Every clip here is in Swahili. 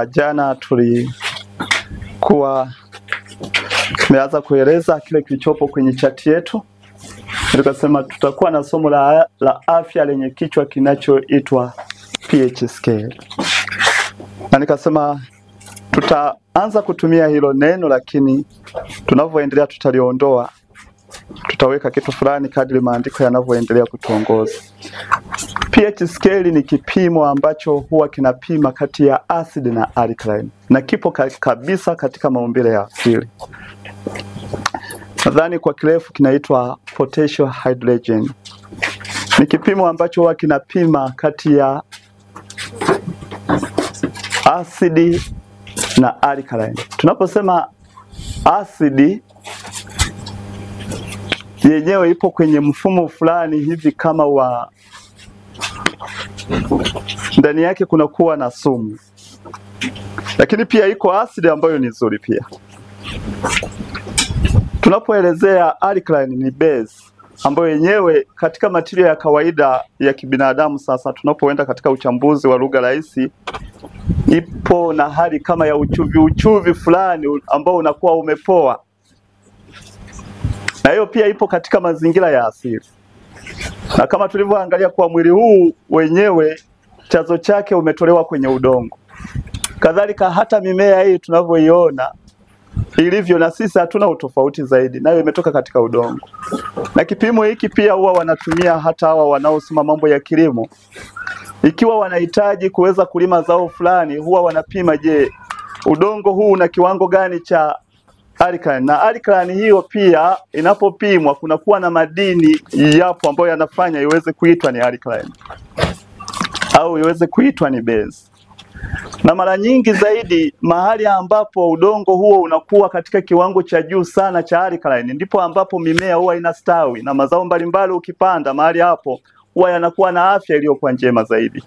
Jana tulikuwa tumeanza kueleza kile kilichopo kwenye chati yetu. Tukasema tutakuwa na somo la afya lenye kichwa kinachoitwa pH scale. Na nikasema tutaanza kutumia hilo neno, lakini tunavyoendelea tutaliondoa. Tutaweka kitu fulani kadri maandiko yanavyoendelea kutuongoza. pH scale ni kipimo ambacho huwa kinapima kati ya acid na alkaline, na kipo kabisa katika maumbile ya asili. Nadhani kwa kirefu kinaitwa potential hydrogen. Ni kipimo ambacho huwa kinapima kati ya acid na alkaline. Tunaposema acid yenyewe ipo kwenye mfumo fulani hivi kama wa ndani yake kuna kuwa na sumu, lakini pia iko asidi ambayo ni nzuri pia. Tunapoelezea alkaline ni base ambayo yenyewe katika material ya kawaida ya kibinadamu, sasa tunapoenda katika uchambuzi wa lugha rahisi, ipo na hali kama ya uchuvi fulani ambao unakuwa umepoa, na hiyo pia ipo katika mazingira ya asili. Na kama tulivyoangalia kwa mwili huu wenyewe, chanzo chake umetolewa kwenye udongo. Kadhalika hata mimea hii tunavyoiona ilivyo, na sisi hatuna utofauti zaidi, nayo imetoka katika udongo. Na kipimo hiki pia huwa wanatumia hata hawa wanaosoma mambo ya kilimo. Ikiwa wanahitaji kuweza kulima zao fulani, huwa wanapima, je, udongo huu una kiwango gani cha alkaline. Na alkaline hiyo pia inapopimwa kunakuwa na madini yapo ambayo yanafanya iweze kuitwa ni alkaline au iweze kuitwa ni base. Na mara nyingi zaidi mahali ambapo udongo huo unakuwa katika kiwango cha juu sana cha alkaline, ndipo ambapo mimea huwa inastawi na mazao mbalimbali ukipanda mahali hapo huwa yanakuwa na afya iliyokuwa njema zaidi.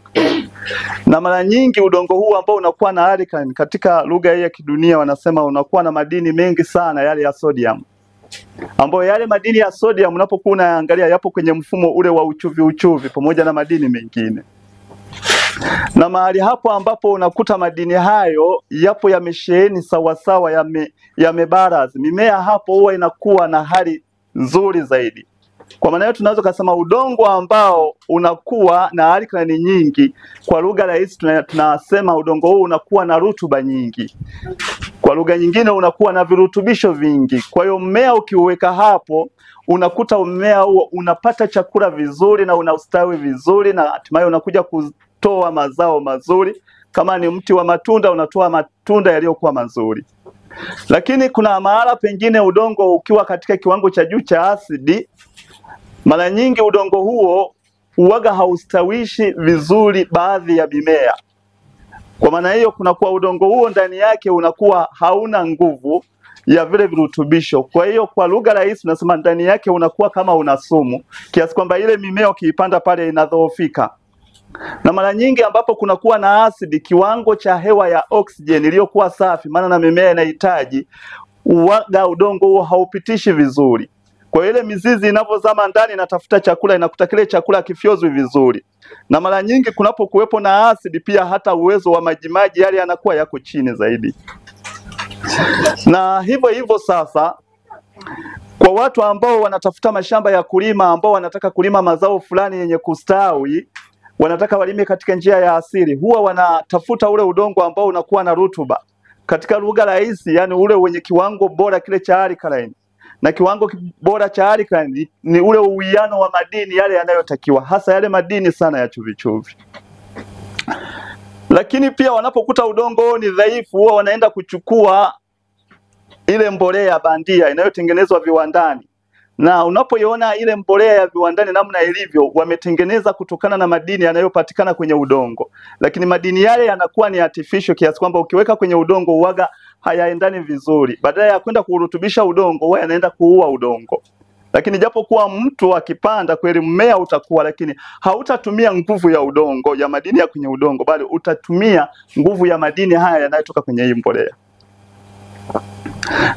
Na mara nyingi udongo huu ambao unakuwa na alkaline, katika lugha hii ya kidunia wanasema unakuwa na madini mengi sana yale ya sodium, ambayo yale madini ya sodium unapokuwa unaangalia yapo kwenye mfumo ule wa uchuvi pamoja na madini mengine. Na mahali hapo ambapo unakuta madini hayo yapo yamesheheni sawasawa, yamebalance, mimea hapo huwa inakuwa na hali nzuri zaidi. Kwa maana hiyo tunaweza kusema udongo ambao unakuwa na alkaline nyingi, kwa lugha rahisi tunasema udongo huu unakuwa na rutuba nyingi. Kwa lugha nyingine unakuwa na virutubisho vingi. Kwa hiyo mmea ukiuweka hapo, unakuta mmea huo unapata chakula vizuri na unastawi vizuri, na hatimaye unakuja kutoa mazao mazuri. Kama ni mti wa matunda, unatoa matunda yaliyokuwa mazuri. Lakini kuna mahala pengine udongo ukiwa katika kiwango cha juu cha asidi, mara nyingi udongo huo huwaga haustawishi vizuri baadhi ya mimea. Kwa maana hiyo kunakuwa udongo huo ndani yake unakuwa hauna nguvu ya vile virutubisho. Kwa hiyo kwa lugha rahisi tunasema ndani yake unakuwa kama una sumu, kiasi kwamba ile mimea ukiipanda pale inadhoofika. Na mara nyingi ambapo kunakuwa na asidi, kiwango cha hewa ya oxygen iliyokuwa safi, maana na mimea inahitaji, uwaga udongo huo haupitishi vizuri. Kwa ile mizizi inavyozama ndani inatafuta chakula, inakuta kile chakula kifyozwi vizuri. Na mara nyingi kunapokuwepo na asidi pia hata uwezo wa majimaji yale yanakuwa yako chini zaidi. Na hivyo sasa, kwa watu ambao wanatafuta mashamba ya kulima, ambao wanataka kulima mazao fulani yenye kustawi, wanataka walime katika njia ya asili, huwa wanatafuta ule udongo ambao unakuwa na rutuba. Katika lugha rahisi, yani ule wenye kiwango bora kile cha alkaline. Na kiwango bora cha alkaline ni ule uwiano wa madini yale yanayotakiwa, hasa yale madini sana ya chumvi. Lakini pia wanapokuta udongo ni dhaifu, huwa wanaenda kuchukua ile mbolea bandia inayotengenezwa viwandani. Na unapoiona ile mbolea ya viwandani namna ilivyo, wametengeneza kutokana na madini yanayopatikana kwenye udongo. Lakini madini yale yanakuwa ni artificial, kiasi kwamba ukiweka kwenye udongo uwaga hayaendani vizuri. Badala ya kwenda kurutubisha udongo, huwa yanaenda kuua udongo. Lakini japo kuwa mtu akipanda kweli mmea utakuwa, lakini hautatumia nguvu ya udongo, ya madini ya kwenye udongo, bali utatumia nguvu ya madini haya yanayotoka kwenye hii mbolea.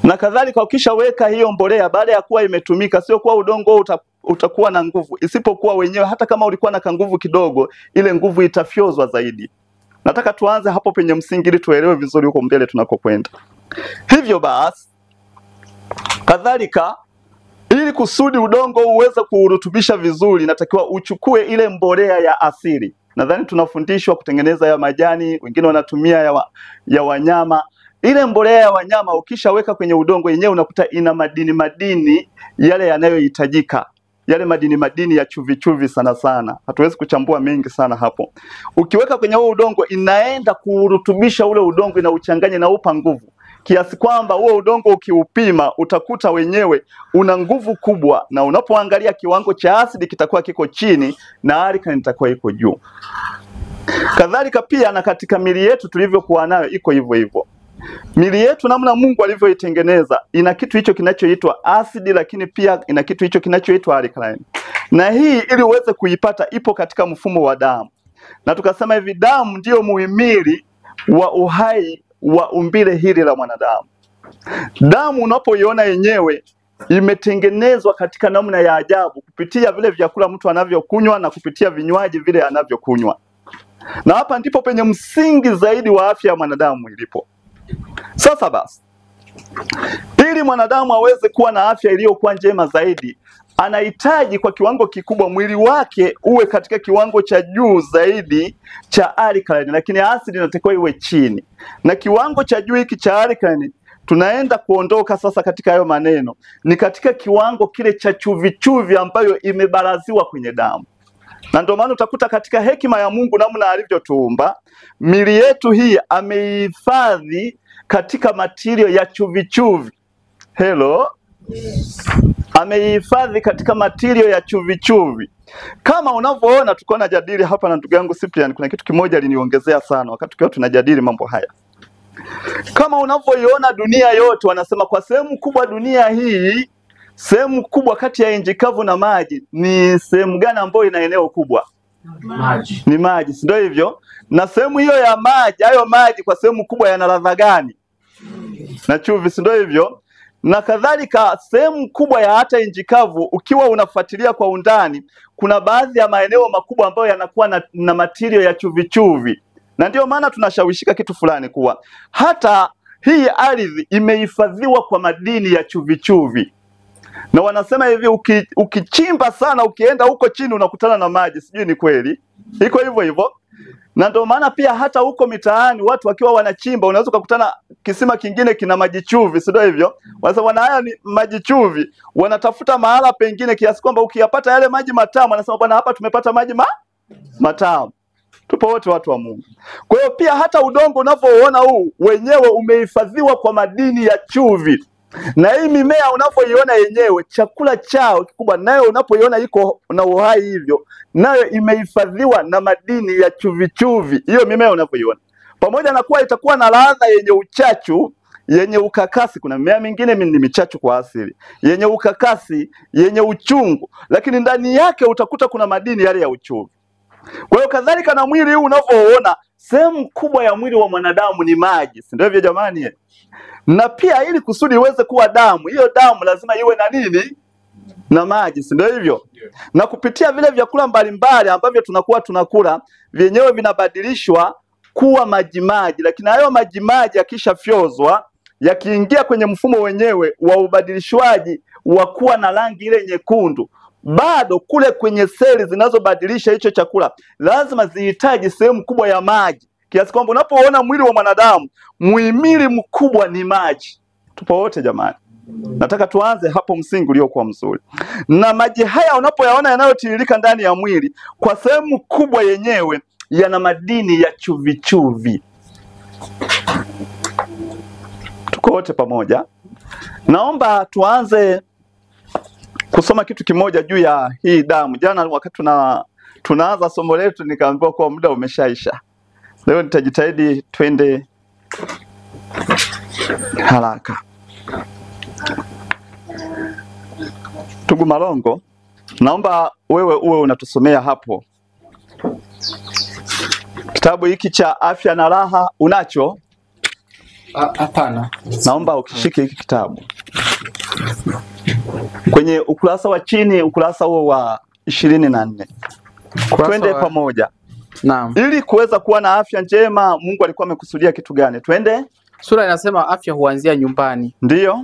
Na kadhalika ukishaweka hiyo mbolea, baada ya kuwa imetumika, sio kuwa udongo utakuwa na nguvu, isipokuwa wenyewe hata kama ulikuwa na nguvu kidogo, ile nguvu itafyozwa zaidi. Nataka tuanze hapo penye msingi ili tuelewe vizuri huko mbele tunakokwenda. Hivyo basi, kadhalika ili kusudi udongo uweze kuurutubisha vizuri, natakiwa uchukue ile mbolea ya asili. Nadhani tunafundishwa kutengeneza ya majani, wengine wanatumia ya wanyama. Ile mbolea ya wanyama ukishaweka kwenye udongo yenyewe unakuta ina madini yale yanayohitajika. Yale madini ya chumvi sana sana. Hatuwezi kuchambua mengi sana hapo. Ukiweka kwenye huo udongo inaenda kurutubisha ule udongo, inauchanganya na upa nguvu. Kiasi kwamba huo udongo ukiupima utakuta wenyewe una nguvu kubwa, na unapoangalia kiwango cha asidi kitakuwa kiko chini na alkaline itakuwa iko juu. Kadhalika pia na katika mili yetu tulivyokuwa nayo iko hivyo hivyo. Mili yetu namna Mungu alivyoitengeneza ina kitu hicho kinachoitwa asidi, lakini pia ina kitu hicho kinachoitwa alkaline. Na hii ili uweze kuipata ipo katika mfumo wa damu. Na tukasema hivi, damu ndio muhimili wa uhai wa umbile hili la mwanadamu. Damu unapoiona yenyewe imetengenezwa katika namna ya ajabu kupitia vile vyakula mtu anavyokunywa na kupitia vinywaji vile anavyokunywa. Na hapa ndipo penye msingi zaidi wa afya ya mwanadamu ilipo. Sasa basi, ili mwanadamu aweze kuwa na afya iliyokuwa njema zaidi, anahitaji kwa kiwango kikubwa mwili wake uwe katika kiwango cha juu zaidi cha alkaline, lakini asidi inatakiwa iwe chini. Na kiwango cha juu hiki cha alkaline tunaenda kuondoka sasa katika hayo maneno, ni katika kiwango kile cha chumvi ambayo imebaraziwa kwenye damu. Na ndio maana utakuta katika hekima ya Mungu namna alivyotuumba, mili yetu hii amehifadhi katika material ya chumvi. Hello? Amehifadhi katika material ya chumvi. Kama unavyoona tuko na jadili hapa na ndugu yangu Cyprian, kuna kitu kimoja aliniongezea sana wakati tukiwa tunajadili mambo haya. Kama unavyoiona dunia yote, wanasema kwa sehemu kubwa dunia hii, sehemu kubwa kati ya nchi kavu na maji, ni sehemu gani ambayo ina eneo kubwa? Maji. Ni maji, si ndio hivyo? Na sehemu hiyo ya maji, hayo maji kwa sehemu kubwa yana ladha gani? Na chumvi, si ndio hivyo? Na kadhalika sehemu kubwa ya hata nchi kavu, ukiwa unafuatilia kwa undani, kuna baadhi ya maeneo makubwa ambayo yanakuwa na material ya chumvi. Na ndio maana tunashawishika kitu fulani kuwa hata hii ardhi imehifadhiwa kwa madini ya chumvi. Na wanasema hivi, ukichimba sana, ukienda huko chini unakutana na maji. Sijui ni kweli? Iko hivyo hivyo. Na ndio maana pia hata huko mitaani watu wakiwa wanachimba unaweza kukutana kisima kingine kina maji chumvi, sio hivyo? Wanasema haya ni maji chumvi, wanatafuta mahala pengine kiasi kwamba ukiyapata yale maji matamu, wanasema bwana, hapa tumepata maji matamu. Tupo wote watu wa Mungu. Kwa hiyo pia hata udongo unavyoona huu wenyewe umehifadhiwa kwa madini ya chumvi. Na hii mimea unapoiona yenyewe chakula chao kikubwa, nayo unapoiona iko na uhai hivyo, nayo imehifadhiwa na madini ya chumvi. Hiyo mimea unapoiona, pamoja na kuwa itakuwa na ladha yenye uchachu, yenye ukakasi. Kuna mimea mingine ni michachu kwa asili, yenye ukakasi, yenye uchungu, lakini ndani yake utakuta kuna madini yale ya uchumvi. Kwa hiyo kadhalika na mwili huu unavyoona, sehemu kubwa ya mwili wa mwanadamu ni maji, si ndio hivyo jamani? Na pia ili kusudi iweze kuwa damu, hiyo damu lazima iwe na nini? Na maji, si ndio hivyo? Na kupitia vile vyakula mbalimbali ambavyo tunakula, vyenyewe vinabadilishwa kuwa majimaji, lakini hayo majimaji yakishafyozwa, yakiingia kwenye mfumo wenyewe wa ubadilishwaji wa kuwa na rangi ile nyekundu, bado kule kwenye seli zinazobadilisha hicho chakula lazima zihitaji sehemu kubwa ya maji, kiasi kwamba unapoona mwili wa mwanadamu muhimili mkubwa ni maji. Tupo wote jamani? Nataka tuanze hapo msingi uliokuwa mzuri. Na maji haya unapoyaona yanayotiririka ndani ya mwili, kwa sehemu kubwa yenyewe yana madini ya chumvi. Tuko wote pamoja? Naomba tuanze kusoma kitu kimoja juu ya hii damu. Jana wakati tunaanza somo letu nikaambiwa kwa muda umeshaisha. Leo nitajitahidi twende haraka. Ndugu Malongo, naomba wewe uwe unatusomea hapo kitabu hiki cha Afya na Raha. Unacho? Hapana. Naomba ukishike hiki kitabu kwenye ukurasa wa chini, ukurasa huo wa 24. Twende pamoja. Naam. Ili kuweza kuwa na afya njema, Mungu alikuwa amekusudia kitu gani? Twende. Sura inasema afya huanzia nyumbani. Ndiyo.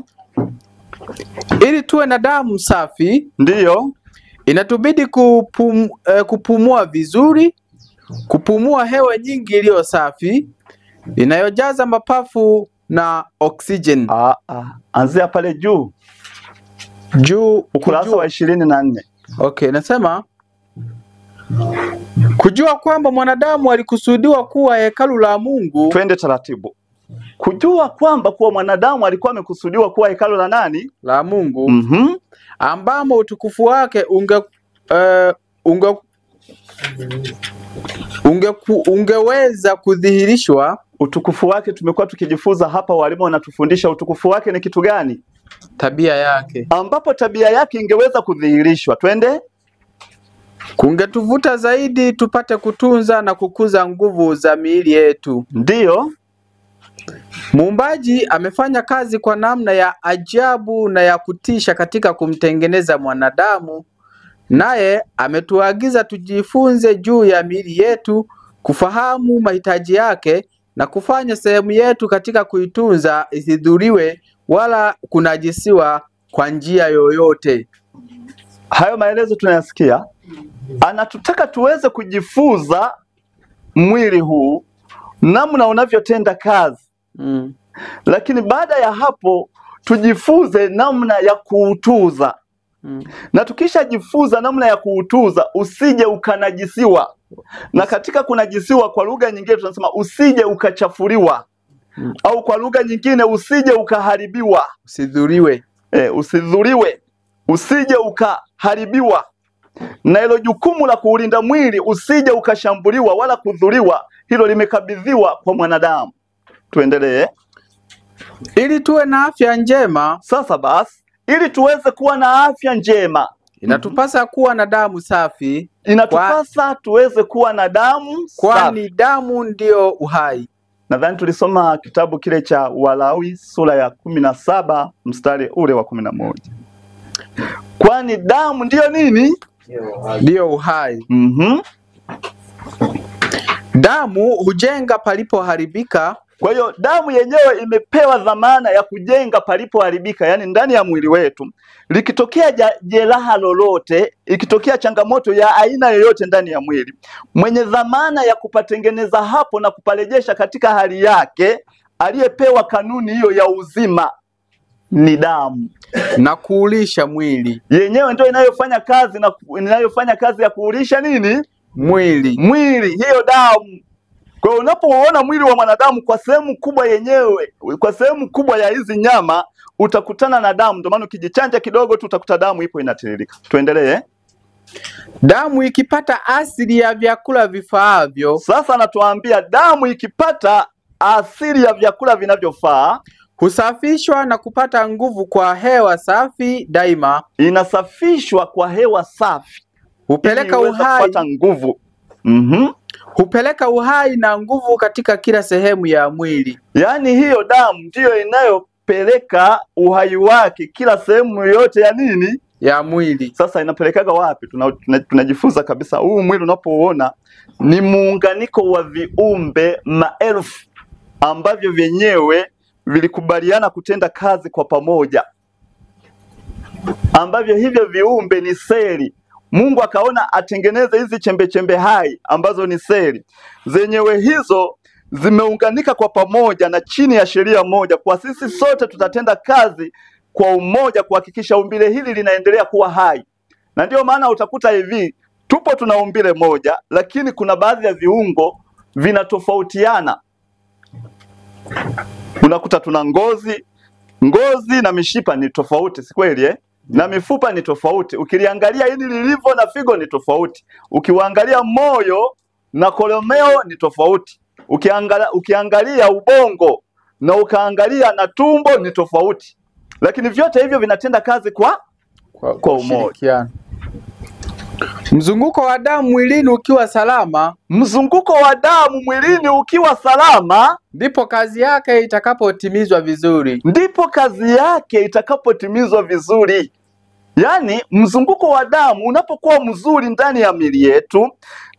Ili tuwe na damu safi, Ndiyo. inatubidi kupumua vizuri, kupumua hewa nyingi iliyo safi inayojaza mapafu na oxygen. Anzia pale juu. Ukurasa wa 24. Okay, nasema kujua kwamba mwanadamu alikusudiwa kuwa hekalu la Mungu. Twende taratibu. Kujua kwamba kuwa mwanadamu alikuwa amekusudiwa kuwa hekalu la nani? La Mungu. Ambamo utukufu wake ungeweza kudhihirishwa. Utukufu wake tumekuwa tukijifunza hapa, walimu wanatufundisha utukufu wake ni kitu gani? Tabia yake. Ambapo tabia yake ingeweza kudhihirishwa. Twende. Kungetuvuta zaidi tupate kutunza na kukuza nguvu za miili yetu. Ndiyo. Muumbaji amefanya kazi kwa namna ya ajabu na ya kutisha katika kumtengeneza mwanadamu, naye ametuagiza tujifunze juu ya miili yetu, kufahamu mahitaji yake na kufanya sehemu yetu katika kuitunza isidhuriwe wala kunajisiwa kwa njia yoyote. Hayo maelezo tunayasikia. Anatutaka tuweze kujifunza mwili huu namna unavyotenda kazi. Lakini baada ya hapo tujifunze namna ya kuutuza. Na tukisha jifunza namna ya kuutuza, usije ukanajisiwa. Na katika kunajisiwa, kwa lugha nyingine tunasema usije ukachafuliwa. Au kwa lugha nyingine usije ukaharibiwa. Usidhuriwe. Usidhuriwe. Usije ukaharibiwa. Na hilo jukumu la kuulinda mwili usije ukashambuliwa wala kudhuriwa, hilo limekabidhiwa kwa mwanadamu. Tuendelee. Ili tuwe na afya njema. Sasa basi, ili tuweze kuwa na afya njema, inatupasa kuwa na damu safi. Inatupasa tuweze kuwa na damu safi. Kwani damu ndio uhai. Nadhani tulisoma kitabu kile cha Walawi sura ya 17 mstari ule wa 11. Kwani damu ndio nini? Ndio uhai. Damu hujenga palipoharibika. Kwa hiyo damu yenyewe imepewa dhamana ya kujenga palipoharibika, yani ndani ya mwili wetu. Likitokea jeraha lolote, ikitokea changamoto ya aina yoyote ndani ya mwili, mwenye dhamana ya kupatengeneza hapo na kuparejesha katika hali yake, aliyepewa kanuni hiyo ya uzima, ni damu. Na kuulisha mwili. Yenyewe ndio inayofanya kazi ya kuulisha nini? Mwili, hiyo damu. Kwa unapoona mwili wa mwanadamu kwa sehemu kubwa ya hizi nyama utakutana na damu. Ndio maana ukijichanja kidogo tu utakuta damu ipo inatiririka. Tuendelee. Damu ikipata asili ya vyakula vifaavyo. Sasa anatuambia damu ikipata asili ya vyakula vinavyofaa, husafishwa na kupata nguvu kwa hewa safi daima. Inasafishwa kwa hewa safi. Hupeleka uhai. Kupata nguvu. Hupeleka uhai na nguvu katika kila sehemu ya mwili. Yaani hiyo damu ndiyo inayopeleka uhai wake kila sehemu yoyote ya nini? Ya mwili. Sasa inapelekaga wapi? Tunajifunza kabisa huu mwili unapoona ni muunganiko wa viumbe maelfu ambavyo vyenyewe vilikubaliana kutenda kazi kwa pamoja, ambavyo hivyo viumbe ni seli. Mungu akaona atengeneze hizi chembe hai ambazo ni seli. Zenyewe hizo zimeunganika kwa pamoja na chini ya sheria moja, kwa sisi sote tutatenda kazi kwa umoja kuhakikisha umbile hili linaendelea kuwa hai. Na ndio maana utakuta hivi, tupo tuna umbile moja, lakini kuna baadhi ya viungo vinatofautiana. Unakuta tuna ngozi na mishipa ni tofauti, si kweli Na mifupa ni tofauti. Ukiliangalia hili lilivyo na figo ni tofauti. Ukiangalia moyo na kolomeo ni tofauti. Ukiangalia ubongo na ukaangalia na tumbo ni tofauti. Lakini vyote hivyo vinatenda kazi kwa umoja. Mzunguko wa damu mwilini ukiwa salama. Mzunguko wa damu mwilini ukiwa salama, ndipo kazi yake itakapotimizwa vizuri. Yaani mzunguko wa damu unapokuwa mzuri ndani ya miili yetu,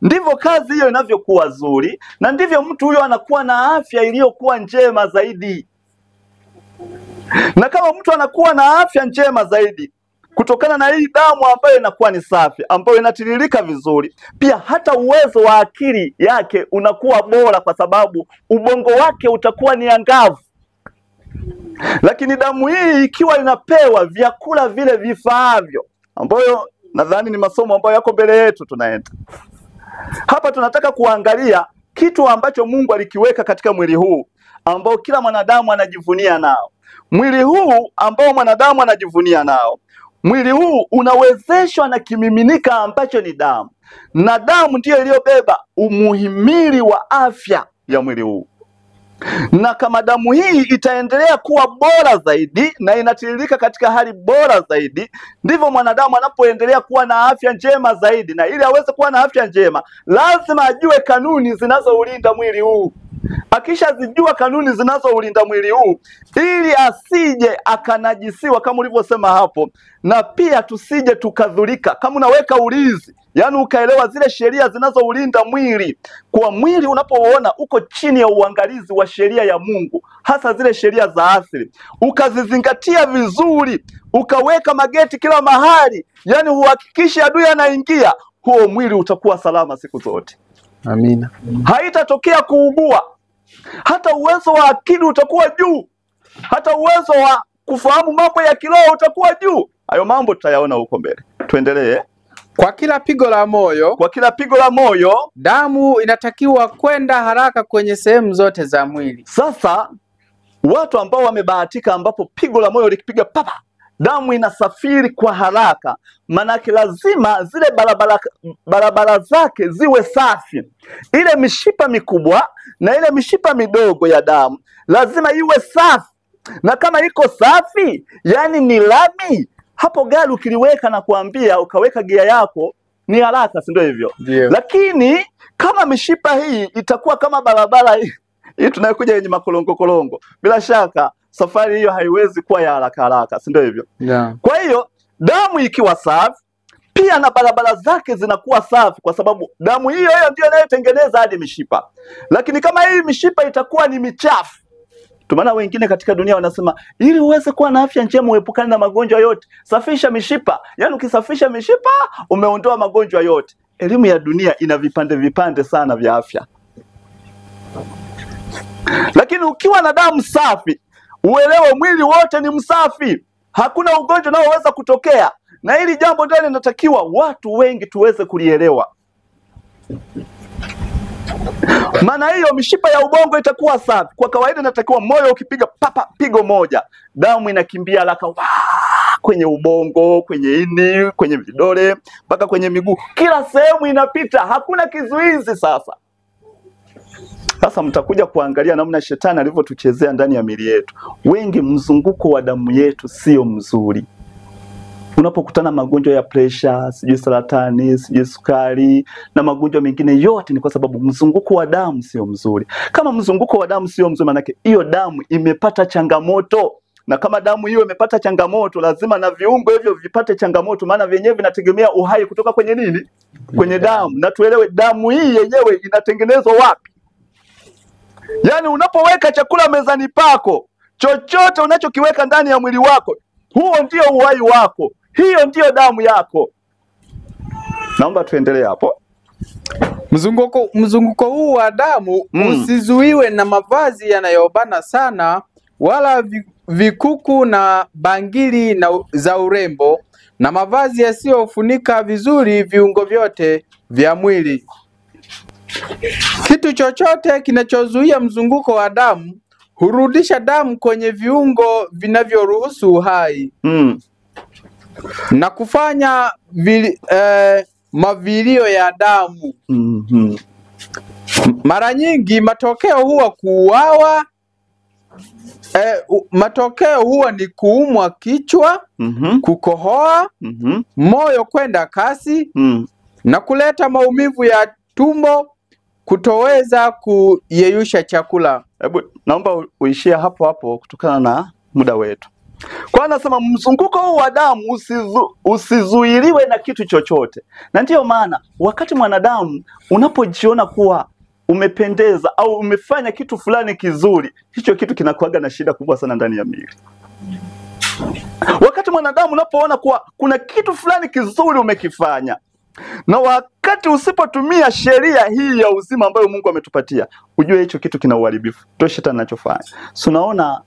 ndivyo kazi hiyo inavyokuwa nzuri, na ndivyo mtu huyo anakuwa na afya iliyokuwa njema zaidi. Na kama mtu anakuwa na afya njema zaidi kutokana na hii damu ambayo inakuwa ni safi, ambayo inatiririka vizuri, pia hata uwezo wa akili yake unakuwa bora, kwa sababu ubongo wake utakuwa ni angavu. Lakini damu hii ikiwa inapewa vyakula vile vifaavyo, ambayo nadhani ni masomo ambayo yako mbele yetu tunaenda hapa, tunataka kuangalia kitu ambacho Mungu alikiweka katika mwili huu ambao kila mwanadamu anajivunia nao. Mwili huu ambao mwanadamu anajivunia nao, mwili huu unawezeshwa na kimiminika ambacho ni damu, na damu ndiyo iliyobeba umuhimili wa afya ya mwili huu. Na kama damu hii itaendelea kuwa bora zaidi na inatiririka katika hali bora zaidi, ndivyo mwanadamu anapoendelea kuwa na afya njema zaidi. Na ili aweze kuwa na afya njema, lazima ajue kanuni zinazoulinda mwili huu. Akishazijua kanuni zinazoulinda mwili huu, ili asije akanajisiwa kama ulivyosema hapo, na pia tusije tukadhurika. Kama unaweka ulinzi, yaani ukaelewa zile sheria zinazoulinda mwili, kwa mwili unapoona uko chini ya uangalizi wa sheria ya Mungu, hasa zile sheria za asili, ukazizingatia vizuri, ukaweka mageti kila mahali, yaani uhakikishe adui anaingia, huo mwili utakuwa salama siku zote. Amina. Haitatokea kuugua. Hata uwezo wa akili utakuwa juu. Hata uwezo wa kufahamu mambo ya kiroho utakuwa juu. Hayo mambo tutayaona huko mbele. Tuendelee. Kwa kila pigo la moyo, damu inatakiwa kwenda haraka kwenye sehemu zote za mwili. Sasa watu ambao wamebahatika, ambapo pigo la moyo likipiga papa, damu inasafiri kwa haraka, manake lazima zile barabara zake ziwe safi. Ile mishipa mikubwa na ile mishipa midogo ya damu lazima iwe safi, na kama iko safi, yani ni lami, hapo gari ukiliweka na kuambia ukaweka gia yako ni haraka, si ndio hivyo? Yeah. Lakini kama mishipa hii itakuwa kama barabara hii tunayokuja yenye makolongo, bila shaka safari hiyo haiwezi kuwa ya haraka, si ndio hivyo? Yeah. Kwa hiyo damu ikiwa safi, pia na barabara zake zinakuwa safi, kwa sababu damu hiyo ndio inayotengeneza hadi mishipa. Lakini kama hii mishipa itakuwa ni michafu, maana wengine katika dunia wanasema ili uweze kuwa na afya njema, uepukane na magonjwa yote, safisha mishipa. Yaani ukisafisha mishipa umeondoa magonjwa yote. Elimu ya dunia ina vipande sana vya afya. Lakini ukiwa na damu safi, uelewe mwili wote ni msafi, hakuna ugonjwa unaoweza kutokea. Na hili jambo ndio linatakiwa watu wengi tuweze kulielewa. Maana hiyo mishipa ya ubongo itakuwa safi. Kwa kawaida inatakiwa moyo ukipiga papa pigo moja, damu inakimbia haraka kwenye ubongo, kwenye ini, kwenye vidole, mpaka kwenye miguu. Kila sehemu inapita, hakuna kizuizi. Sasa mtakuja kuangalia namna shetani alivyotuchezea ndani ya miili yetu. Wengi, mzunguko wa damu yetu sio mzuri. Unapokutana magonjwa ya pressure, sijui saratani, sijui sukari na magonjwa mengine, yote ni kwa sababu mzunguko wa damu sio mzuri. Kama mzunguko wa damu sio mzuri, maana hiyo damu imepata changamoto. Na kama damu hiyo imepata changamoto, lazima na viungo hivyo vipate changamoto, maana vyenyewe vinategemea uhai kutoka kwenye nini? Kwenye damu. Na tuelewe damu hii yenyewe inatengenezwa wapi? Yaani unapoweka chakula mezani pako, chochote unachokiweka ndani ya mwili wako, huo ndio uhai wako. Hiyo ndio damu yako. Naomba tuendelee hapo. Mzunguko huu wa damu usizuiwe na mavazi yanayobana sana, wala vikuku na bangili za urembo, na mavazi yasiyofunika vizuri viungo vyote vya mwili. Kitu chochote kinachozuia mzunguko wa damu hurudisha damu kwenye viungo vinavyoruhusu uhai na kufanya mavilio ya damu. Mara nyingi matokeo huwa kuuawa. Matokeo huwa ni kuumwa kichwa, kukohoa, moyo kwenda kasi, na kuleta maumivu ya tumbo, kutoweza kuyeyusha chakula. Hebu naomba uishie hapo kutokana na muda wetu. Kwa anasema mzunguko huu wa damu usizuiliwe na kitu chochote. Na ndiyo maana wakati mwanadamu unapojiona kuwa umependeza au umefanya kitu fulani kizuri, hicho kitu kinakuaga na shida kubwa sana ndani ya mwili. Wakati mwanadamu unapoona kuwa kuna kitu fulani kizuri umekifanya, na wakati usipotumia sheria hii ya uzima ambayo Mungu ametupatia, ujue hicho kitu kina uharibifu. Ndio shetani anachofanya. So unaona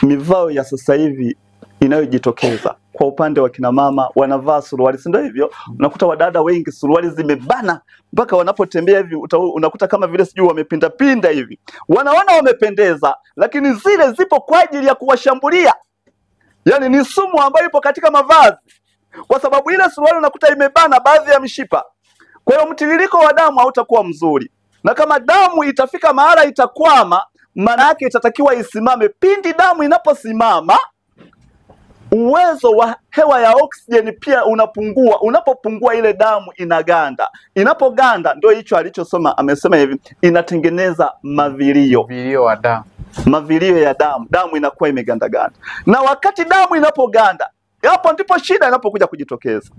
mivao ya sasa hivi inayojitokeza kwa upande wa kina mama, wanavaa suruali, si ndio hivyo? Unakuta wadada wengi suruali zimebana mpaka wanapotembea hivi unakuta kama vile sijui wamepinda pinda hivi. Wanaona wamependeza, lakini zile zipo kwa ajili ya kuwashambulia. Yaani ni sumu ambayo ipo katika mavazi. Kwa sababu ile suruali unakuta imebana baadhi ya mishipa. Kwa hiyo mtiririko wa damu hautakuwa mzuri. Na kama damu itafika mahala itakwama, maana yake itatakiwa isimame. Pindi damu inaposimama, uwezo wa hewa ya oksijeni pia unapungua. Unapopungua ile damu inaganda. Inapoganda ndio hicho alichosoma, amesema hivi, inatengeneza mavilio. Mavilio wa damu. Mavilio ya damu. Damu inakuwa imegandaganda. Na wakati damu inapoganda, hapo ndipo shida inapokuja kujitokeza.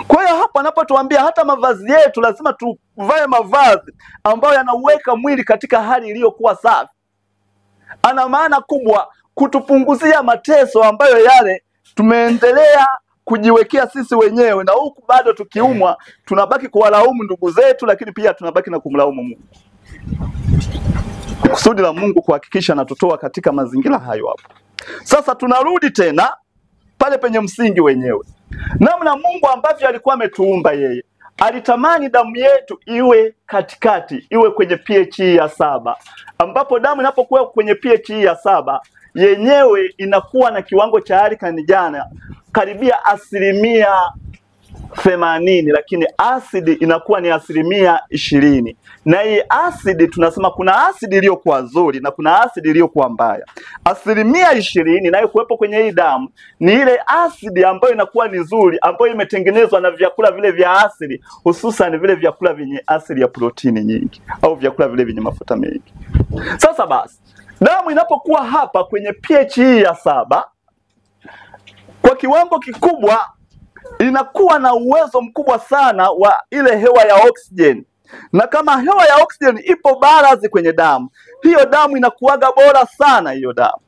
Kwa hiyo hapa anapotuambia hata mavazi yetu lazima tuvae mavazi ambayo yanauweka mwili katika hali iliyokuwa safi. Ana maana kubwa kutupunguzia mateso ambayo yale tumeendelea kujiwekea sisi wenyewe, na huku bado tukiumwa tunabaki kuwalaumu ndugu zetu, lakini pia tunabaki na kumlaumu Mungu. Kusudi la Mungu kuhakikisha anatutoa katika mazingira hayo hapo. Sasa tunarudi tena pale penye msingi wenyewe. Namna Mungu ambavyo alikuwa ametuumba yeye, alitamani damu yetu iwe katikati, iwe kwenye pH ya 7. Ambapo damu inapokuwa kwenye pH ya 7, yenyewe inakuwa na kiwango cha alkaline karibia 80%, lakini asidi inakuwa ni 20%. Na hii asidi tunasema kuna asidi iliyokuwa nzuri na kuna asidi iliyokuwa mbaya. 20% inayo kuwepo kwenye hii damu ni ile asidi ambayo inakuwa ni nzuri, ambayo imetengenezwa na vyakula vile vya asili, hususan vile vyakula vyenye asili ya protini nyingi au vyakula vile vyenye mafuta mengi. Sasa basi, damu inapokuwa hapa kwenye pH ya 7 kwa kiwango kikubwa, inakuwa na uwezo mkubwa sana wa ile hewa ya oksijeni. Na kama hewa ya oksijeni ipo balance kwenye damu, hiyo damu inakuwaga bora sana hiyo damu.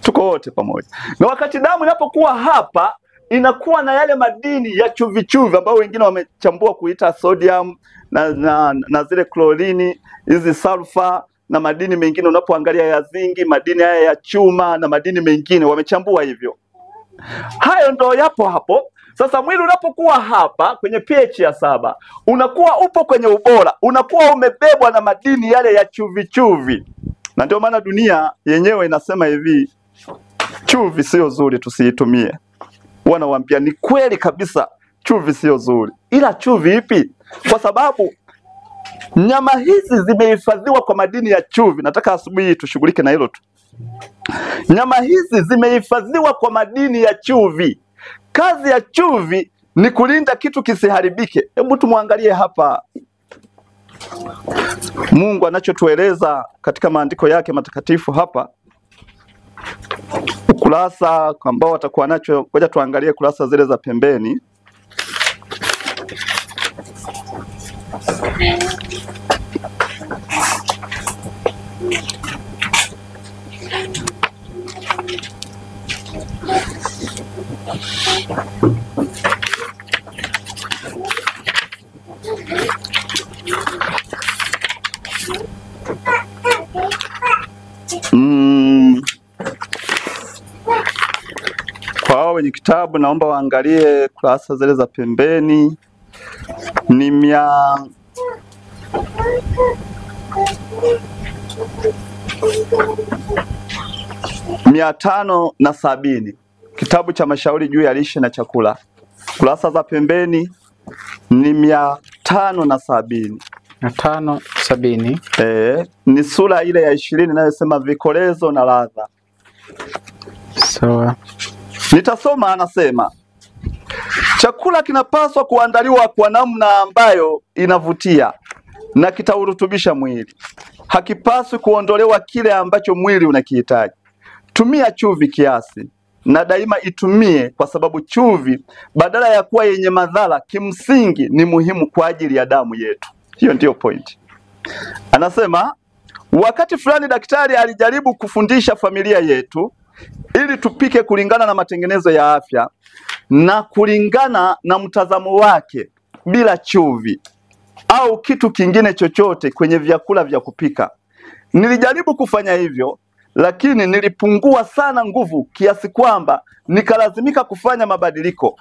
Tuko wote pamoja. Na wakati damu inapokuwa hapa, inakuwa na yale madini ya chumvi chumvi ambayo wengine wamechambua kuita sodium na zile klorini, hizi sulfur na madini mengine unapoangalia ya zingi, madini haya ya chuma na madini mengine wamechambua hivyo. Hayo ndo yapo hapo. Sasa mwili unapokuwa hapa kwenye pH ya 7, unakuwa upo kwenye ubora, unakuwa umebebwa na madini yale ya chumvi chumvi. Na ndio maana dunia yenyewe inasema hivi, chumvi sio nzuri, tusiitumie. Wanawaambia ni kweli kabisa, chumvi sio nzuri. Ila chumvi ipi? Kwa sababu nyama hizi zimehifadhiwa kwa madini ya chumvi. Nataka asubuhi tushughulike na hilo tu. Nyama hizi zimehifadhiwa kwa madini ya chumvi. Kazi ya chumvi ni kulinda kitu kisiharibike. Hebu tumwangalie hapa Mungu anachotueleza katika maandiko yake matakatifu hapa. Kurasa ambao watakuwa nacho, ngoja tuangalie kurasa zile za pembeni. Kwa hao wenye kitabu naomba waangalie kurasa zile za pembeni. Ni 570, kitabu cha mashauri juu ya lishe na chakula. Kurasa za pembeni ni 570. 570. Ni sura ile ya 20 inayosema vikolezo na ladha. Sawa. Nitasoma, anasema chakula kinapaswa kuandaliwa kwa namna ambayo inavutia na kitaurutubisha mwili. Hakipaswi kuondolewa kile ambacho mwili unakihitaji. tumia chumvi kiasi, na daima itumie, kwa sababu chumvi badala ya kuwa yenye madhara, kimsingi ni muhimu kwa ajili ya damu yetu. Hiyo ndiyo point. Anasema wakati fulani daktari alijaribu kufundisha familia yetu ili tupike kulingana na matengenezo ya afya na kulingana na mtazamo wake bila chumvi au kitu kingine chochote kwenye vyakula vya kupika. Nilijaribu kufanya hivyo, lakini nilipungua sana nguvu kiasi kwamba nikalazimika kufanya mabadiliko,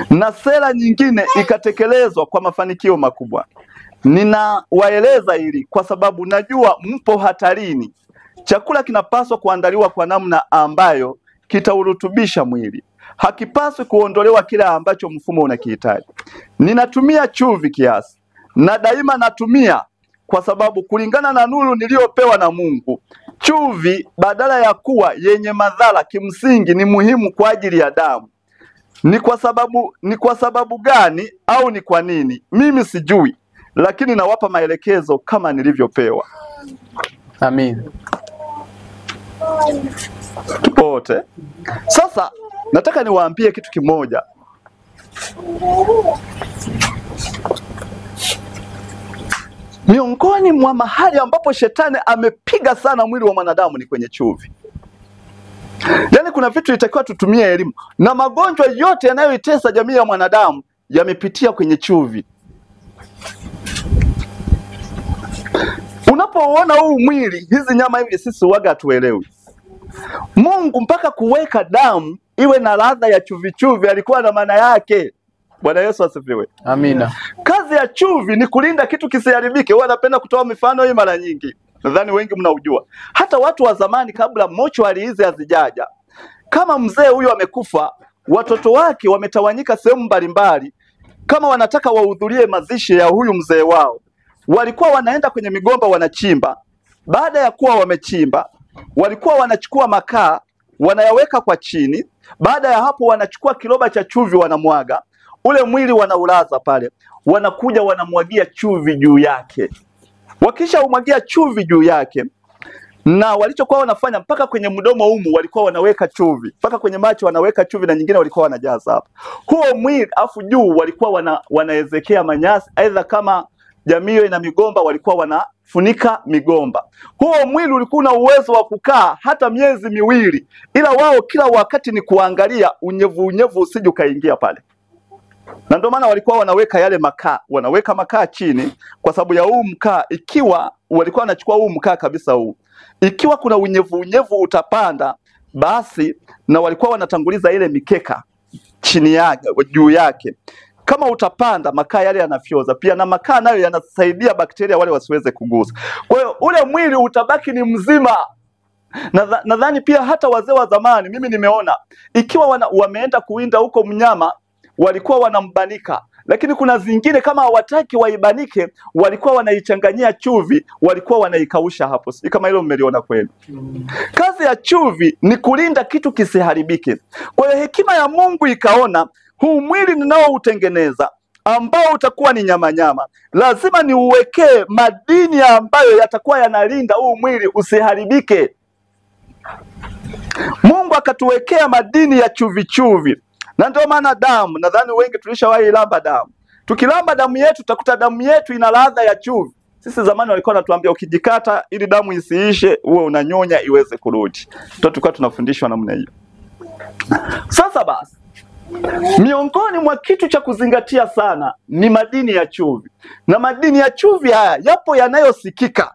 na sera nyingine ikatekelezwa kwa mafanikio makubwa. Ninawaeleza hili kwa sababu najua mpo hatarini. Chakula kinapaswa kuandaliwa kwa namna ambayo kitaurutubisha mwili. Hakipaswi kuondolewa kile ambacho mfumo unakihitaji. Ninatumia chumvi kiasi, na daima natumia, kwa sababu kulingana na nuru niliyopewa na Mungu, chumvi badala ya kuwa yenye madhara, kimsingi ni muhimu kwa ajili ya damu. Ni kwa sababu gani au ni kwa nini? Mimi sijui, lakini nawapa maelekezo kama nilivyopewa. Amin. Tupote. Sasa nataka niwaambie kitu kimoja. Miongoni mwa mahali ambapo shetani amepiga sana mwili wa mwanadamu ni kwenye chumvi. Yaani kuna vitu itakiwa tutumie elimu, na magonjwa yote yanayoitesa jamii ya mwanadamu yamepitia kwenye chumvi. Unapoona huu mwili, hizi nyama hivi, sisi waga hatuelewi. Mungu mpaka kuweka damu iwe na ladha ya chumvi chumvi alikuwa na maana yake. Bwana Yesu asifiwe. Amina. Kazi ya chumvi ni kulinda kitu kisiharibike. Huwa napenda kutoa mifano hii mara nyingi. Nadhani wengi mnaujua. Hata watu wa zamani kabla mochwari hizi hazijaja, kama mzee huyu amekufa, watoto wake wametawanyika sehemu mbalimbali, kama wanataka wahudhurie mazishi ya huyu mzee wao, walikuwa wanaenda kwenye migomba wanachimba. Baada ya kuwa wamechimba, walikuwa wanachukua makaa wanayaweka kwa chini. Baada ya hapo wanachukua kiroba cha chumvi wanamwaga. Ule mwili wanaulaza pale, wanakuja wanamwagia chumvi juu yake. Wakisha umwagia chumvi juu yake, na walichokuwa wanafanya mpaka kwenye mdomo humu walikuwa wanaweka chumvi, mpaka kwenye macho wanaweka chumvi, na nyingine walikuwa wanajaza hapa. Huo mwili afu juu walikuwa wanaezekea manyasi, aidha kama jamii hiyo ina migomba walikuwa wanafunika migomba. Huo mwili ulikuwa na uwezo wa kukaa hata miezi miwili, ila wao kila wakati ni kuangalia unyevu usije ukaingia pale. Na ndio maana walikuwa wanaweka yale makaa, wanaweka makaa chini kwa sababu ya huu mkaa. Ikiwa walikuwa wanachukua huu mkaa kabisa huu, ikiwa kuna unyevu utapanda, basi na walikuwa wanatanguliza ile mikeka chini yake, juu yake. Kama utapanda, makaa yale yanafyoza pia, na makaa nayo yanasaidia bakteria wale wasiweze kugusa. Kwa hiyo ule mwili utabaki ni mzima. Nadhani pia hata wazee wa zamani, mimi nimeona ikiwa wameenda kuwinda huko mnyama, walikuwa wanambanika, lakini kuna zingine kama hawataki waibanike, walikuwa wanaichanganyia chumvi, walikuwa wanaikausha hapo. Si kama hilo mmeliona kweli? Kazi ya chumvi ni kulinda kitu kisiharibike. Kwa hiyo hekima ya Mungu ikaona huu mwili ninaoutengeneza ambao utakuwa ni nyama, lazima niuwekee madini ambayo yatakuwa yanalinda huu mwili usiharibike. Mungu akatuwekea madini ya chumvi. Na ndio maana damu, nadhani wengi tulishawahi lamba damu. Tukilamba damu yetu tutakuta damu yetu ina ladha ya chumvi. Sisi zamani walikuwa wanatuambia ukijikata ili damu isiishe, uwe unanyonya iweze kurudi. Ndio tulikuwa tunafundishwa namna hiyo. Sasa basi, miongoni mwa kitu cha kuzingatia sana ni madini ya chumvi. Na madini ya chumvi haya yapo yanayosikika,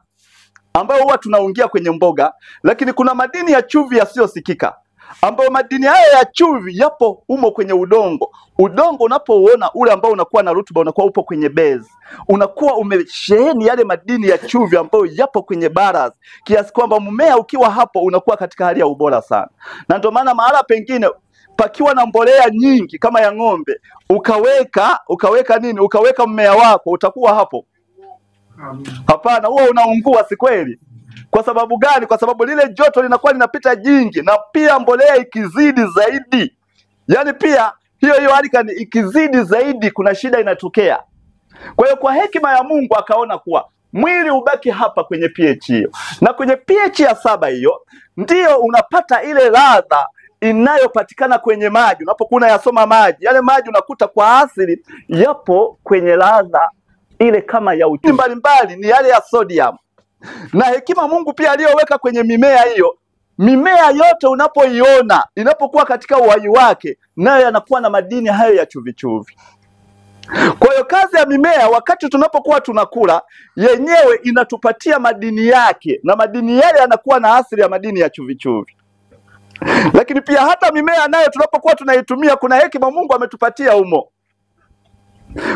ambayo huwa tunaungia kwenye mboga, lakini kuna madini ya chumvi yasiyosikika, ambayo madini haya ya chumvi yapo umo kwenye udongo. Udongo unapouona ule ambao unakuwa na rutuba, unakuwa upo kwenye base, unakuwa umesheheni yale madini ya chumvi ambayo yapo kwenye barazi, kiasi kwamba mmea ukiwa hapo unakuwa katika hali ya ubora sana. Na ndio maana mahala pengine pakiwa na mbolea nyingi kama ya ng'ombe, ukaweka mmea wako, utakuwa hapo? Hapana, huo unaungua, si kweli? Kwa sababu gani? Kwa sababu lile joto linakuwa linapita jingi, na pia mbolea ikizidi zaidi, yani pia hiyo ikizidi zaidi, kuna shida inatokea. Kwa hiyo kwa hekima ya Mungu akaona kuwa mwili ubaki hapa kwenye pH hiyo, na kwenye pH ya 7 hiyo ndiyo unapata ile ladha inayopatikana kwenye maji. Unapokuwa unayasoma maji, yale maji unakuta kwa asili yapo kwenye ladha ile kama ya uchumvi mbalimbali, ni yale ya sodium. Na hekima Mungu pia aliyoweka kwenye mimea hiyo, mimea yote unapoiona inapokuwa katika uhai wake, nayo yanakuwa na madini hayo ya chumvi chumvi. Kwa hiyo kazi ya mimea wakati tunapokuwa tunakula, yenyewe inatupatia madini yake, na madini yale yanakuwa na asili ya madini ya chumvi chumvi. Lakini pia hata mimea nayo tunapokuwa tunaitumia, kuna hekima Mungu ametupatia humo.